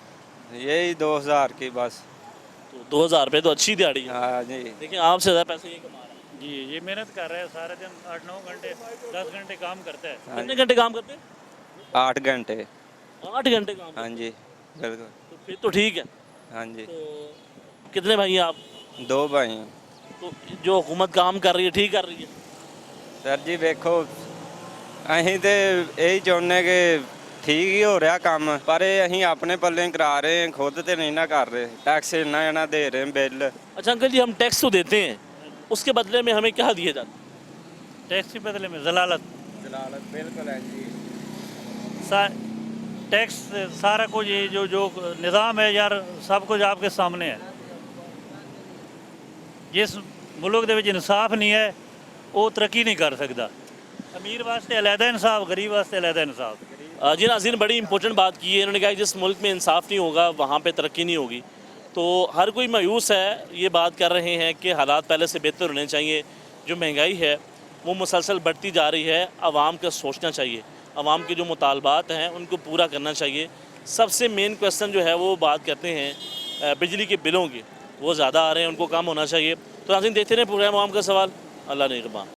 हैं। यही 2000 की बस। तो 2000 रुपये तो अच्छी दिहाड़ी है, हाँ जी। लेकिन आपसे ज़्यादा पैसे ये कमा रहा है। जी, ये मेहनत कर रहे हैं सारे दिन, 8-9 घंटे 10 घंटे काम करता है। कितने घंटे काम करते हैं? 8 घंटे। 8 घंटे काम करते हाँ जी बिल्कुल। हैं। तो फिर तो ठीक है। हाँ जी, तो कितने भाई हैं आप? 2 भाई हैं। तो जो हुकूमत काम कर रही है ठीक कर रही है? सर जी देखो, ਅਸੀਂ ਤੇ ਇਹੀ ਚਾਹੁੰਦੇ ਕਿ ਠੀਕ ਹੀ ਹੋ ਰਿਹਾ ਕੰਮ, ਪਰ ਇਹ ਅਸੀਂ ਆਪਣੇ ਪੱਲੇ ਕਰਾ ਰਹੇ ਹਾਂ, खुद ਤੇ नहीं ना कर रहे। टैक्स इतना इतना दे रहे हैं बिल। अच्छा अंकल जी, हम टैक्स तो देते हैं, उसके बदले में हमें क्या दिए जाते हैं? टैक्स के बदले में जलालत। जलालत बिल्कुल है जी। टैक्स सारा कुछ ये जो निज़ाम है यार, सब कुछ आपके सामने है। जिस मुल्क दे विच इंसाफ नहीं है वो तरक्की नहीं कर सकता। अमीर वास्ते अलहदा इंसाफ, गरीब वास्ते अलहदा इंसाफ। जी नाज़रीन, बड़ी इंपॉर्टेंट बात की है इन्होंने, कहा कि जिस मुल्क में इंसाफ नहीं होगा वहाँ पे तरक्की नहीं होगी। तो हर कोई मायूस है, ये बात कर रहे हैं कि हालात पहले से बेहतर होने चाहिए। जो महंगाई है वो मुसलसल बढ़ती जा रही है, आवाम का सोचना चाहिए, आवाम के जो मुतालबात हैं उनको पूरा करना चाहिए। सबसे मेन क्वेश्चन जो है वो बात करते हैं बिजली के बिलों के, वो ज़्यादा आ रहे हैं, उनको कम होना चाहिए। तो नाज़रीन देखते रहें प्रोग्राम आवाम का सवाल। अल्लाह ने निगहबान।